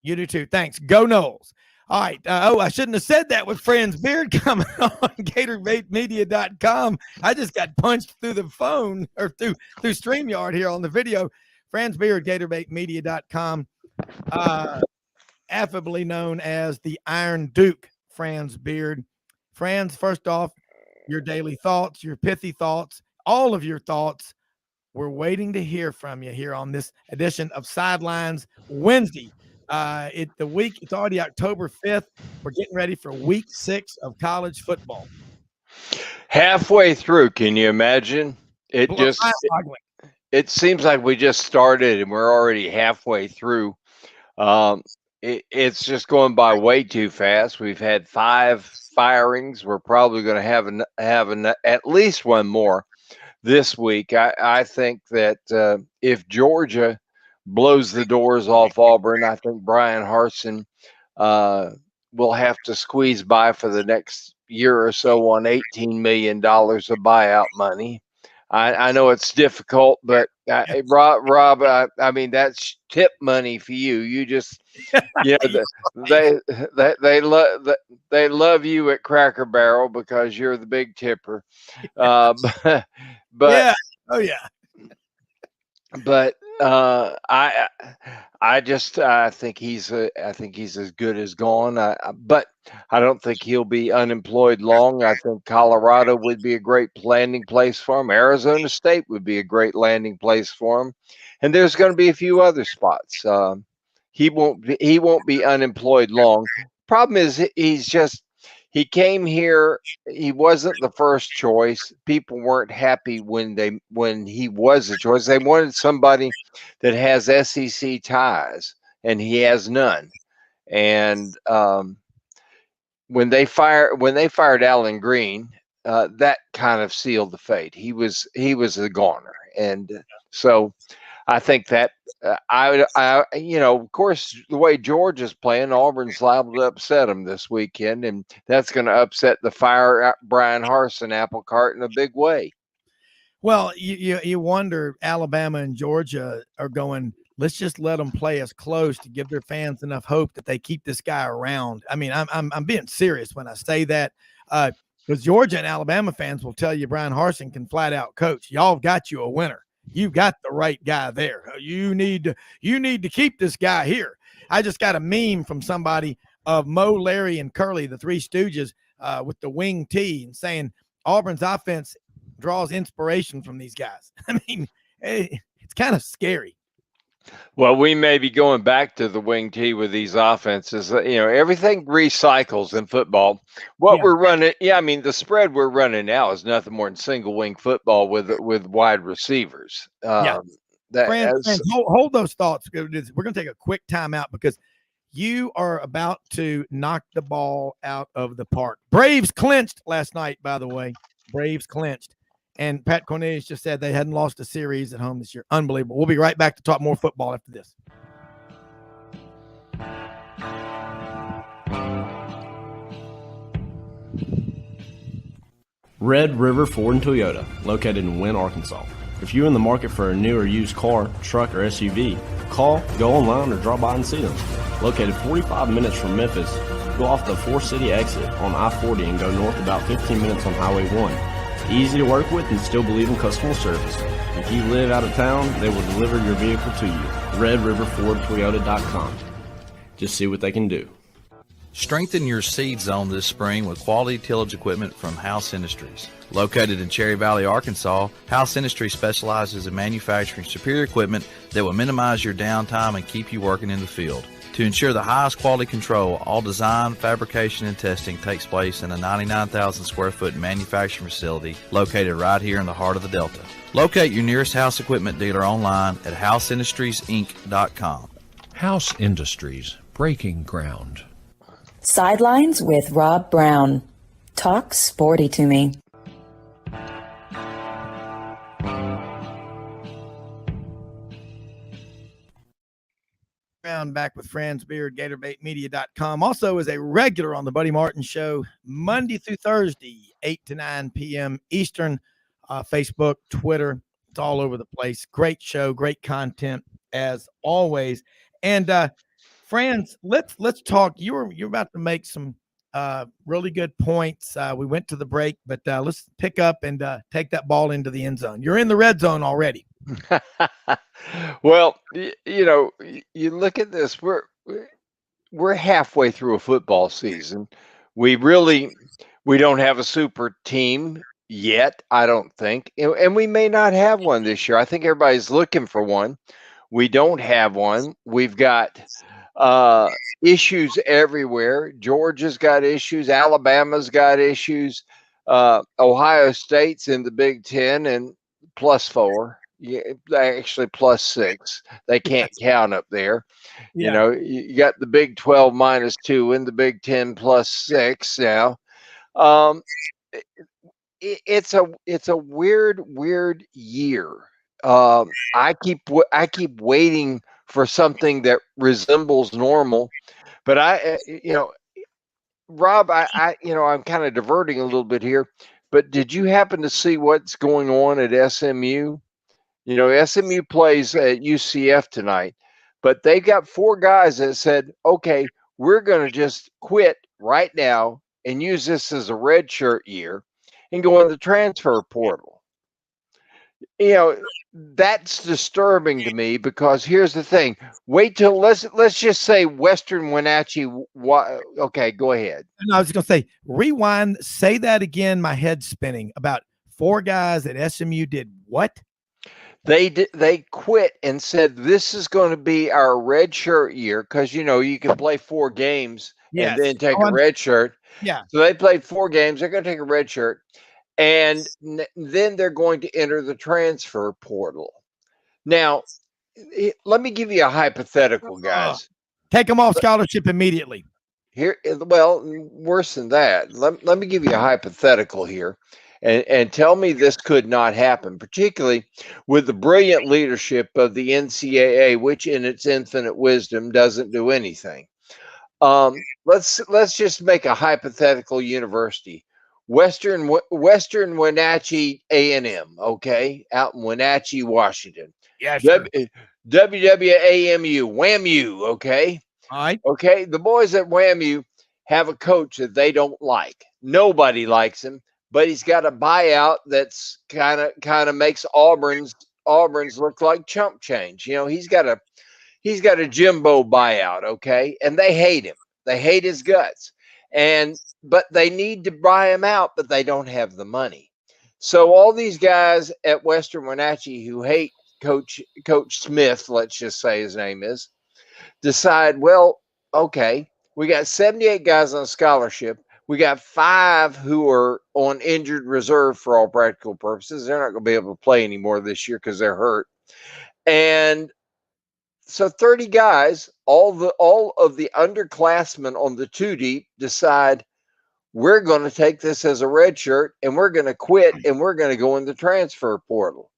You do too. Thanks. Go Noles. All right. I shouldn't have said that with Franz Beard coming on GatorbaitMedia.com. I just got punched through the phone, or through StreamYard here on the video. Franz Beard, GatorbaitMedia.com. Affably known as the Iron Duke, Franz Beard. Franz, first off, your daily thoughts, your pithy thoughts, all of your thoughts. We're waiting to hear from you here on this edition of Sidelines Wednesday. It's already October 5th. We're getting ready for week 6 of college football. Halfway through, can you imagine? It seems like we just started and we're already halfway through. It's just going by way too fast. We've had 5 firings. We're probably going to have at least one more this week. I think that if Georgia blows the doors off Auburn, I think Brian Harsin will have to squeeze by for the next year or so on $18 million of buyout money. I know it's difficult, but Rob, I mean, that's tip money for you. You just, you know, they love you at Cracker Barrel because you're the big tipper. But Yeah. Oh yeah. but I think he's as good as gone. But I don't think he'll be unemployed long. I think Colorado would be a great landing place for him. Arizona State would be a great landing place for him, and there's going to be a few other spots. He won't be unemployed long. Problem is he came here. He wasn't the first choice. People weren't happy when he was a choice. They wanted somebody that has SEC ties, and he has none. And when they fired Alan Green, that kind of sealed the fate. He was a goner, and so I think that of course, the way George is playing, Auburn's liable to upset him this weekend, and that's going to upset the fire Brian Harsin apple cart in a big way. Well, you wonder, Alabama and Georgia are going, let's just let them play us close to give their fans enough hope that they keep this guy around. I mean, I'm being serious when I say that, because Georgia and Alabama fans will tell you Brian Harsin can flat out coach. Y'all got you a winner. You've got the right guy there. You need to keep this guy here. I just got a meme from somebody of Mo, Larry, and Curly, the Three Stooges, with the wing tee, and saying Auburn's offense draws inspiration from these guys. I mean, it's kind of scary. Well, we may be going back to the wing tee with these offenses. Everything recycles in football. We're running, the spread we're running now is nothing more than single wing football with wide receivers. Franz, hold those thoughts. We're going to take a quick timeout because you are about to knock the ball out of the park. Braves clinched last night, by the way. Braves clinched. And Pat Cornelius just said they hadn't lost a series at home this year. Unbelievable. We'll be right back to talk more football after this. Red River Ford and Toyota, located in Wynne, Arkansas. If you're in the market for a new or used car, truck, or SUV, call, go online, or drop by and see them. Located 45 minutes from Memphis, go off the 4-city exit on I-40 and go north about 15 minutes on Highway 1. Easy to work with and still believe in customer service. If you live out of town, they will deliver your vehicle to you. RedRiverFordToyota.com. Just see what they can do. Strengthen your seed zone this spring with quality tillage equipment from House Industries. Located in Cherry Valley, Arkansas, House Industries specializes in manufacturing superior equipment that will minimize your downtime and keep you working in the field. To ensure the highest quality control, all design, fabrication, and testing takes place in a 99,000 square foot manufacturing facility located right here in the heart of the Delta. Locate your nearest House equipment dealer online at houseindustriesinc.com. House Industries, breaking ground. Sidelines with Rob Browne. Talk sporty to me. Back with Franz Beard, GatorBaitMedia.com. Also is a regular on the Buddy Martin Show, Monday through Thursday, 8 to 9 p.m. Eastern, Facebook, Twitter. It's all over the place. Great show, great content as always. And Franz, let's talk. You're about to make some really good points. We went to the break, but let's pick up and take that ball into the end zone. You're in the red zone already. Well, you look at this. We're halfway through a football season. We don't have a super team yet, I don't think, and we may not have one this year. I think everybody's looking for one. We don't have one. We've got issues everywhere. Georgia's got issues. Alabama's got issues. Ohio State's in the Big Ten and +4. Yeah, actually +6. They can't count up there. Yeah. You got the Big 12 -2 and the Big 10 +6 now. It's a weird year. I keep waiting for something that resembles normal, but Rob, I'm kind of diverting a little bit here, but did you happen to see what's going on at SMU? SMU plays at UCF tonight, but they got 4 guys that said, okay, we're going to just quit right now and use this as a red shirt year and go in the transfer portal. That's disturbing to me because here's the thing. Wait till let's just say Western Wenatchee. Okay, go ahead. No, I was going to say, rewind, say that again. My head's spinning. About 4 guys at SMU did what? They quit and said this is going to be our red shirt year because you can play 4 games and then take a red shirt. Yeah. So they played 4 games. They're going to take a red shirt, and then they're going to enter the transfer portal. Now, let me give you a hypothetical, guys. Take them off scholarship immediately. Well, worse than that. Let me give you a hypothetical here. And tell me this could not happen, particularly with the brilliant leadership of the NCAA, which in its infinite wisdom doesn't do anything. Let's just make a hypothetical university. Western Wenatchee A&M, okay, out in Wenatchee, Washington. Yeah, sure. WWAMU, WAMU, okay? All right. Okay, the boys at WAMU have a coach that they don't like. Nobody likes him. But he's got a buyout that's kind of makes Auburn's look like chump change. He's got a Jimbo buyout, okay? And they hate him. They hate his guts. But they need to buy him out, but they don't have the money. So all these guys at Western Wenatchee who hate Coach Smith, let's just say his name is, decide, well, okay, we got 78 guys on scholarship. We got 5 who are on injured reserve for all practical purposes. They're not going to be able to play anymore this year because they're hurt. And so 30 guys, all of the underclassmen on the 2 deep decide we're going to take this as a red shirt and we're going to quit and we're going to go in the transfer portal.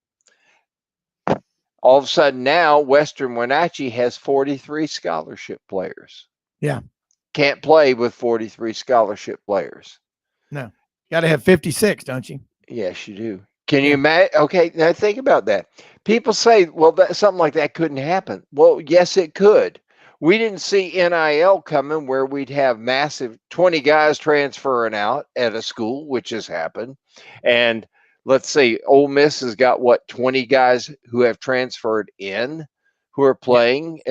All of a sudden now Western Wenatchee has 43 scholarship players. Yeah. Can't play with 43 scholarship players. No, got to have 56, don't you? Yes, you do. Can you imagine? Okay, now think about that. People say, well, something like that couldn't happen. Well, yes, it could. We didn't see NIL coming where we'd have massive 20 guys transferring out at a school, which has happened. And let's see, Ole Miss has got 20 guys who have transferred in who are playing.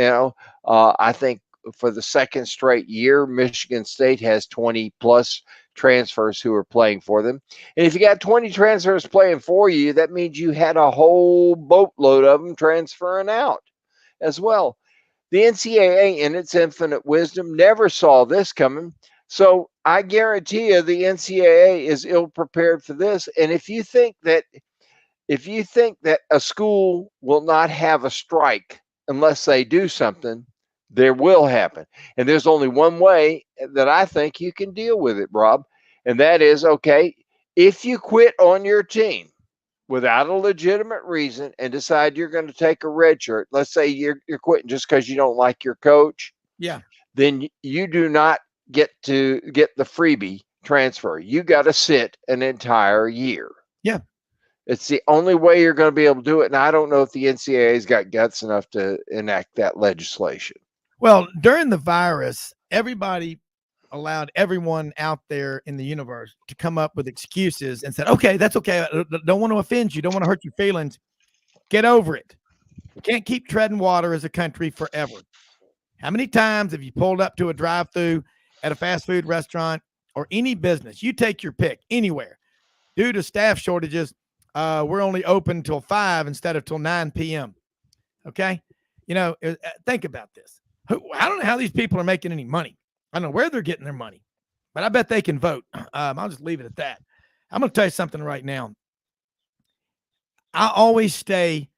I think for the second straight year, Michigan State has 20 plus transfers who are playing for them. And if you got 20 transfers playing for you, that means you had a whole boatload of them transferring out as well. The NCAA, in its infinite wisdom, never saw this coming. So I guarantee you the NCAA is ill prepared for this. And if you think that a school will not have a strike unless they do something, there will happen. And there's only one way that I think you can deal with it, Rob. And that is, okay, if you quit on your team without a legitimate reason and decide you're going to take a red shirt, let's say you're quitting just because you don't like your coach. Yeah. Then you do not get to get the freebie transfer. You got to sit an entire year. Yeah. It's the only way you're going to be able to do it. And I don't know if the NCAA's got guts enough to enact that legislation. Well, during the virus, everybody allowed everyone out there in the universe to come up with excuses and said, okay, that's okay. I don't want to offend you. Don't want to hurt your feelings. Get over it. We can't keep treading water as a country forever. How many times have you pulled up to a drive-thru at a fast food restaurant or any business? You take your pick anywhere. Due to staff shortages, we're only open till 5 instead of till 9 p.m. Okay? Think about this. I don't know how these people are making any money. I don't know where they're getting their money, but I bet they can vote. I'll just leave it at that. I'm going to tell you something right now. I always stay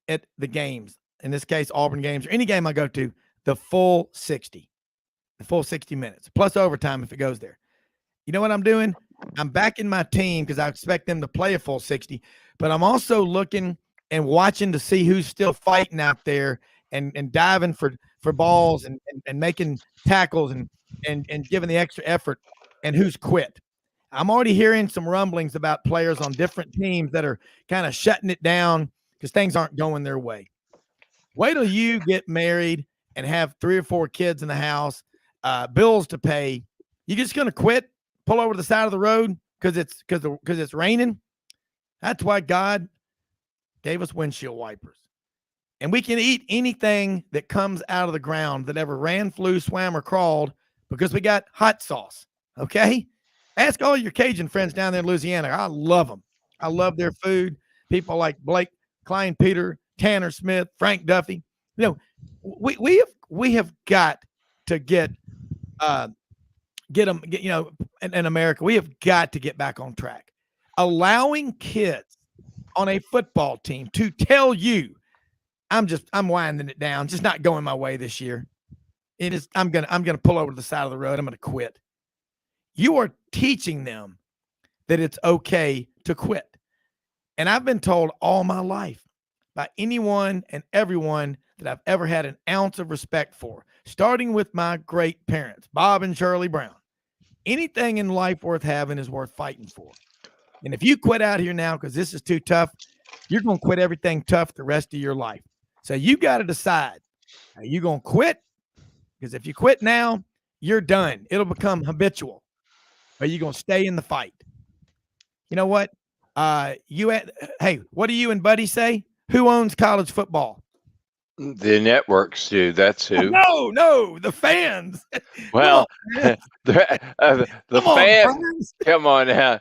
at the games, in this case, Auburn games, or any game I go to, the full 60 minutes, plus overtime if it goes there. You know what I'm doing? I'm backing my team because I expect them to play a full 60, but I'm also looking and watching to see who's still fighting out there and diving for for balls and making tackles and giving the extra effort, and who's quit. I'm already hearing some rumblings about players on different teams that are kind of shutting it down because things aren't going their way. Wait till you get married and have 3 or 4 kids in the house, bills to pay. You just going to quit, pull over to the side of the road because it's raining? That's why God gave us windshield wipers. And we can eat anything that comes out of the ground that ever ran, flew, swam, or crawled because we got hot sauce, okay? Ask all your Cajun friends down there in Louisiana. I love them. I love their food. People like Blake, Klein, Peter, Tanner Smith, Frank Duffy. You know, we have got to get them, you know, in America, we have got to get back on track. Allowing kids on a football team to tell you, I'm winding it down, just not going my way this year. I'm gonna pull over to the side of the road. I'm gonna quit. You are teaching them that it's okay to quit. And I've been told all my life by anyone and everyone that I've ever had an ounce of respect for, starting with my great parents, Bob and Shirley Browne. Anything in life worth having is worth fighting for. And if you quit out here now because this is too tough, you're going to quit everything tough the rest of your life. So you got to decide, are you going to quit? Because if you quit now, you're done. It'll become habitual. Or are you going to stay in the fight? You know what? Hey, what do you and Buddy say? Who owns college football? The networks do. That's who. No, the fans. Well, on, the fans. Come on now.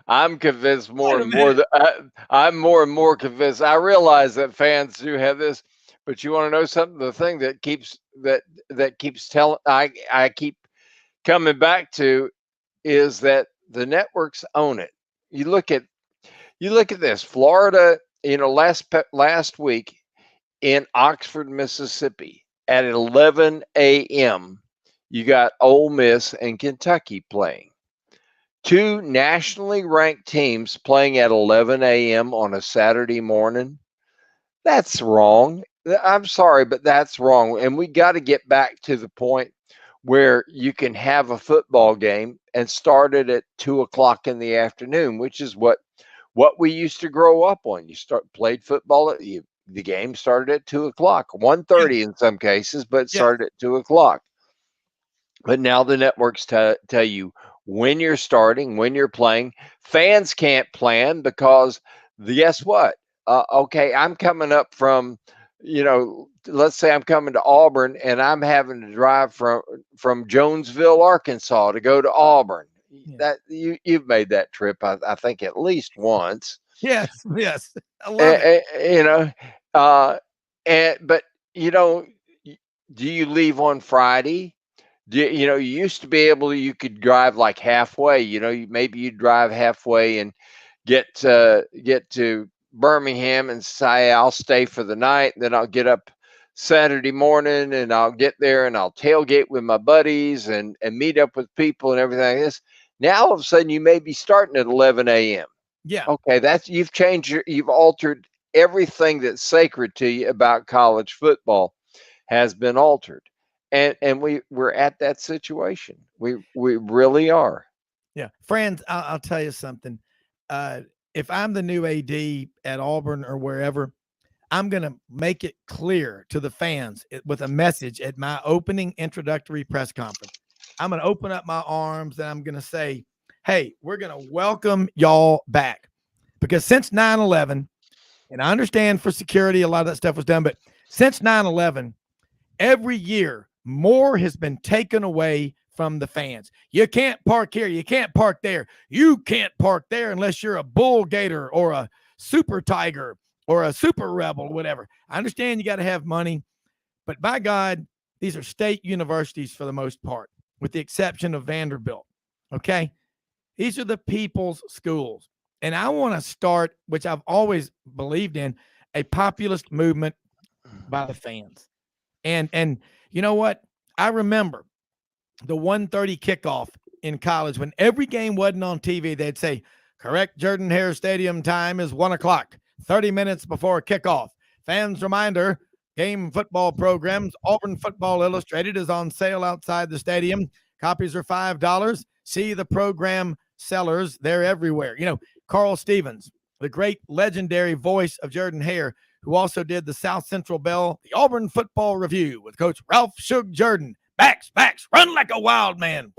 I'm convinced more and more that I'm more and more convinced. I realize that fans do have this, but you want to know something? The thing that keeps telling I keep coming back to is that the networks own it. You look at this. Florida, last week in Oxford, Mississippi, at 11 a.m., you got Ole Miss and Kentucky playing. 2 nationally ranked teams playing at 11 a.m. on a Saturday morning. That's wrong. I'm sorry, but that's wrong. And we got to get back to the point where you can have a football game and start it at 2:00 in the afternoon, which is what we used to grow up on. You played football. The game started at 2:00, 1:30 in some cases, but started at 2:00. But now the networks tell you when you're starting, when you're playing. Fans can't plan because guess what? Okay, I'm coming up from, let's say I'm coming to Auburn and I'm having to drive from Jonesville, Arkansas to go to Auburn. Yeah. That you've made that trip, I think, at least once. Yes. I love it. But do you leave on Friday? You used to be able you could drive like halfway. Maybe you drive halfway and get to Birmingham and say, I'll stay for the night. Then I'll get up Saturday morning and I'll get there and I'll tailgate with my buddies and meet up with people and everything like this. Now all of a sudden you may be starting at 11 a.m. Yeah. Okay. You've altered everything that's sacred to you about college football has been altered. And we're at that situation. We really are. Yeah. Franz, I'll tell you something. If I'm the new AD at Auburn or wherever, I'm going to make it clear to the fans with a message at my opening introductory press conference. I'm going to open up my arms and I'm going to say, hey, we're going to welcome y'all back. Because since 9/11, and I understand for security, a lot of that stuff was done, but since 9/11, every year, more has been taken away from the fans. You can't park here. You can't park there. You can't park there unless you're a bull gator or a super tiger or a super rebel, whatever. I understand you got to have money, but by God, these are state universities for the most part, with the exception of Vanderbilt. Okay. These are the people's schools. And I want to start, which I've always believed in, a populist movement by the fans. And you know what? I remember the 1:30 kickoff in college when every game wasn't on TV. They'd say, correct Jordan-Hare Stadium time is 1:00, 30 minutes before kickoff. Fans reminder, game football programs. Auburn Football Illustrated is on sale outside the stadium. Copies are $5. See the program sellers. They're everywhere. You know, Carl Stevens, the great legendary voice of Jordan Hare, who also did the South Central Bell, the Auburn Football Review with Coach Ralph Shug Jordan. Backs, run like a wild man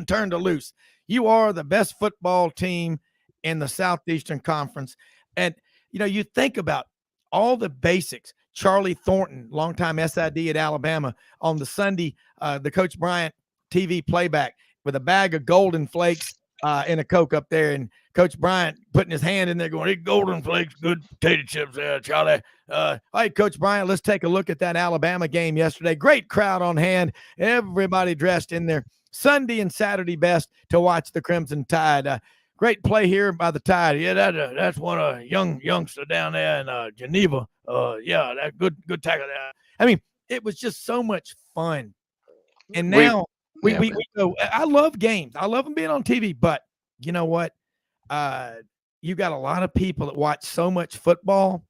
turned to loose. You are the best football team in the Southeastern Conference. And, you know, you think about all the basics. Charlie Thornton, longtime SID at Alabama, on the Sunday, the Coach Bryant TV playback with a bag of Golden Flakes in a Coke up there, and Coach Bryant putting his hand in there going, "Hey, Golden Flakes, good potato chips there, Charlie." Hey, Coach Bryant, let's take a look at that Alabama game yesterday. Great crowd on hand. Everybody dressed in their Sunday and Saturday best to watch the Crimson Tide. Great play here by the Tide. Yeah, that's one of youngster down there in Geneva. Yeah, that good tackle there. I mean, it was just so much fun. And now we go. I love games. I love them being on TV. But you know what? You got a lot of people that watch so much football,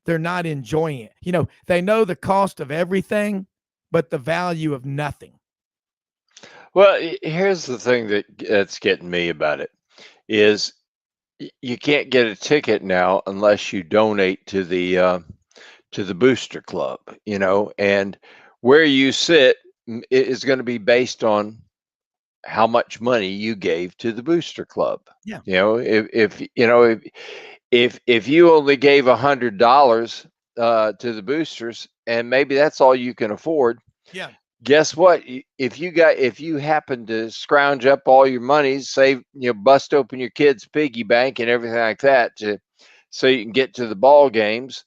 they're not enjoying it. You know, they know the cost of everything, but the value of nothing. Well, here's the thing that's getting me about it is you can't get a ticket now unless you donate to the booster club, you know, and where you sit is going to be based on how much money you gave to the booster club. Yeah. You know, if you only gave $100 to the boosters and maybe that's all you can afford. Yeah. Guess what? If you happen to scrounge up all your money, save, bust open your kid's piggy bank and everything like that so you can get to the ball games,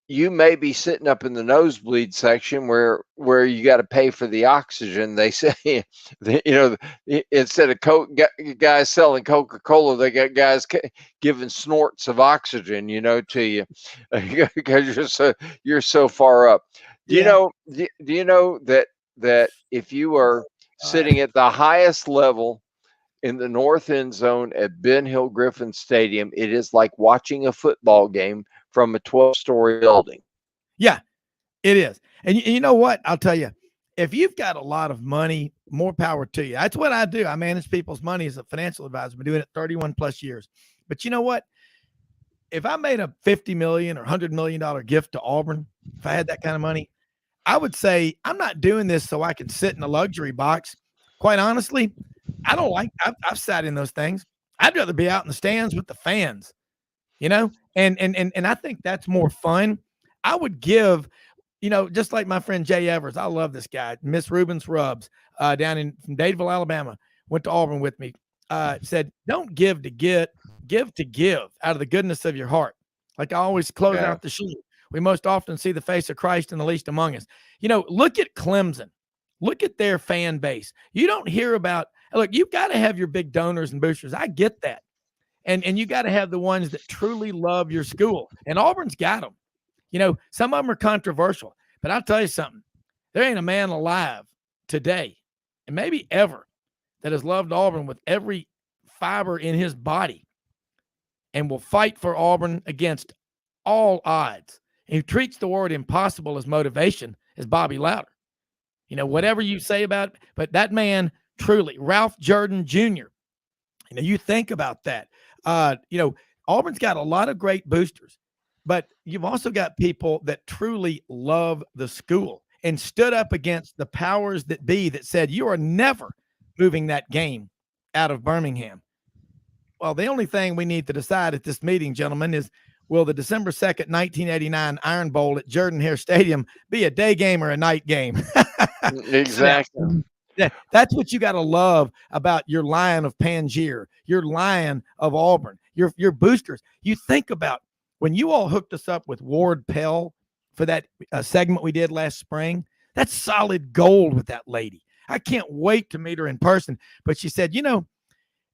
you may be sitting up in the nosebleed section where you got to pay for the oxygen. They say, instead of guys selling Coca-Cola, they got guys giving snorts of oxygen, to you because you're so far up. Do you know that if you are sitting at the highest level in the north end zone at Ben Hill Griffin Stadium, it is like watching a football game from a 12-story building. Yeah, it is. And you know what? I'll tell you, if you've got a lot of money, more power to you. That's what I do. I manage people's money as a financial advisor. I've been doing it 31 plus years. But you know what? If I made a $50 million or $100 million gift to Auburn, if I had that kind of money, I would say, I'm not doing this so I can sit in a luxury box. Quite honestly, I don't like, I've sat in those things. I'd rather be out in the stands with the fans, and I think that's more fun. I would give, just like my friend Jay Evers. I love this guy, Miss Rubens Rubs, down from Dadeville, Alabama, went to Auburn with me, said, don't give to get, give to give out of the goodness of your heart. Like I always close out the show. We most often see the face of Christ in the least among us. Look at Clemson. Look at their fan base. You don't hear about, look, you've got to have your big donors and boosters. I get that. And you got to have the ones that truly love your school. And Auburn's got them. Some of them are controversial. But I'll tell you something. There ain't a man alive today, and maybe ever, that has loved Auburn with every fiber in his body and will fight for Auburn against all odds. And who treats the word impossible as motivation is Bobby Louder. Whatever you say about it, but that man truly, Ralph Jordan Jr., you think about that. Auburn's got a lot of great boosters, but you've also got people that truly love the school and stood up against the powers that be that said, you are never moving that game out of Birmingham. Well, the only thing we need to decide at this meeting, gentlemen, is will the December 2nd, 1989 Iron Bowl at Jordan Hare Stadium be a day game or a night game? Exactly. Yeah, that's what you got to love about your Lion of Pangier, your Lion of Auburn, your boosters. You think about when you all hooked us up with Ward Pell for that segment we did last spring. That's solid gold with that lady. I can't wait to meet her in person. But she said,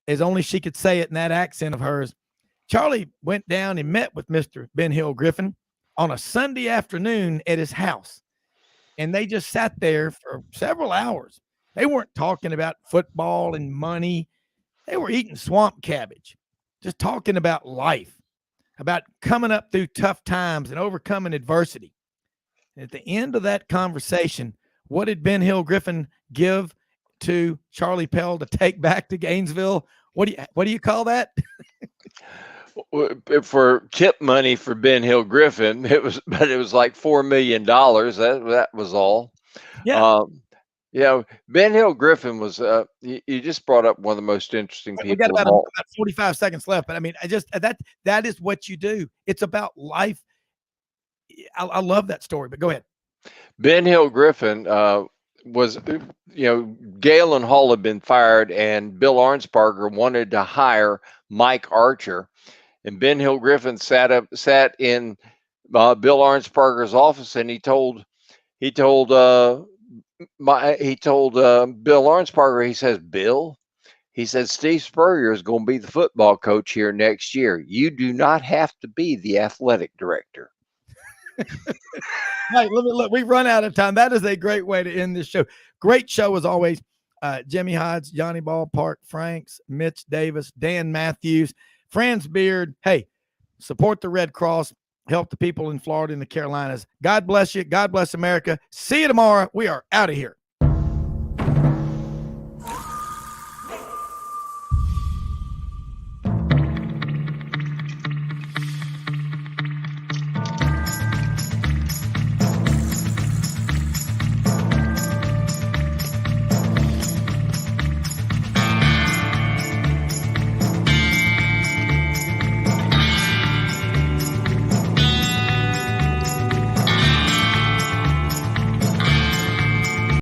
as only she could say it in that accent of hers, Charlie went down and met with Mr. Ben Hill Griffin on a Sunday afternoon at his house. And they just sat there for several hours. They weren't talking about football and money. They were eating swamp cabbage, just talking about life. about coming up through tough times and overcoming adversity. At the end of that conversation, what did Ben Hill Griffin give to Charlie Pell to take back to Gainesville? What do you call that? For tip money for Ben Hill Griffin, it was like $4 million. That was all. Yeah. Ben Hill Griffin was. You just brought up one of the most interesting people. We got about 45 seconds left, but I mean, that is what you do. It's about life. I love that story, but go ahead. Ben Hill Griffin was, Galen Hall had been fired, and Bill Arnsparger wanted to hire Mike Archer, and Ben Hill Griffin sat in Bill Arnsparger's office, and he told Bill Arnsparger, he says, Bill, he said, Steve Spurrier is going to be the football coach here next year. You do not have to be the athletic director. Hey, look, we've run out of time. That is a great way to end this show. Great show as always. Jimmy Hodge, Johnny Ballpark, Franz, Mitch Davis, Dan Mathews, Franz Beard. Hey, support the Red Cross. Help the people in Florida and the Carolinas. God bless you. God bless America. See you tomorrow. We are out of here.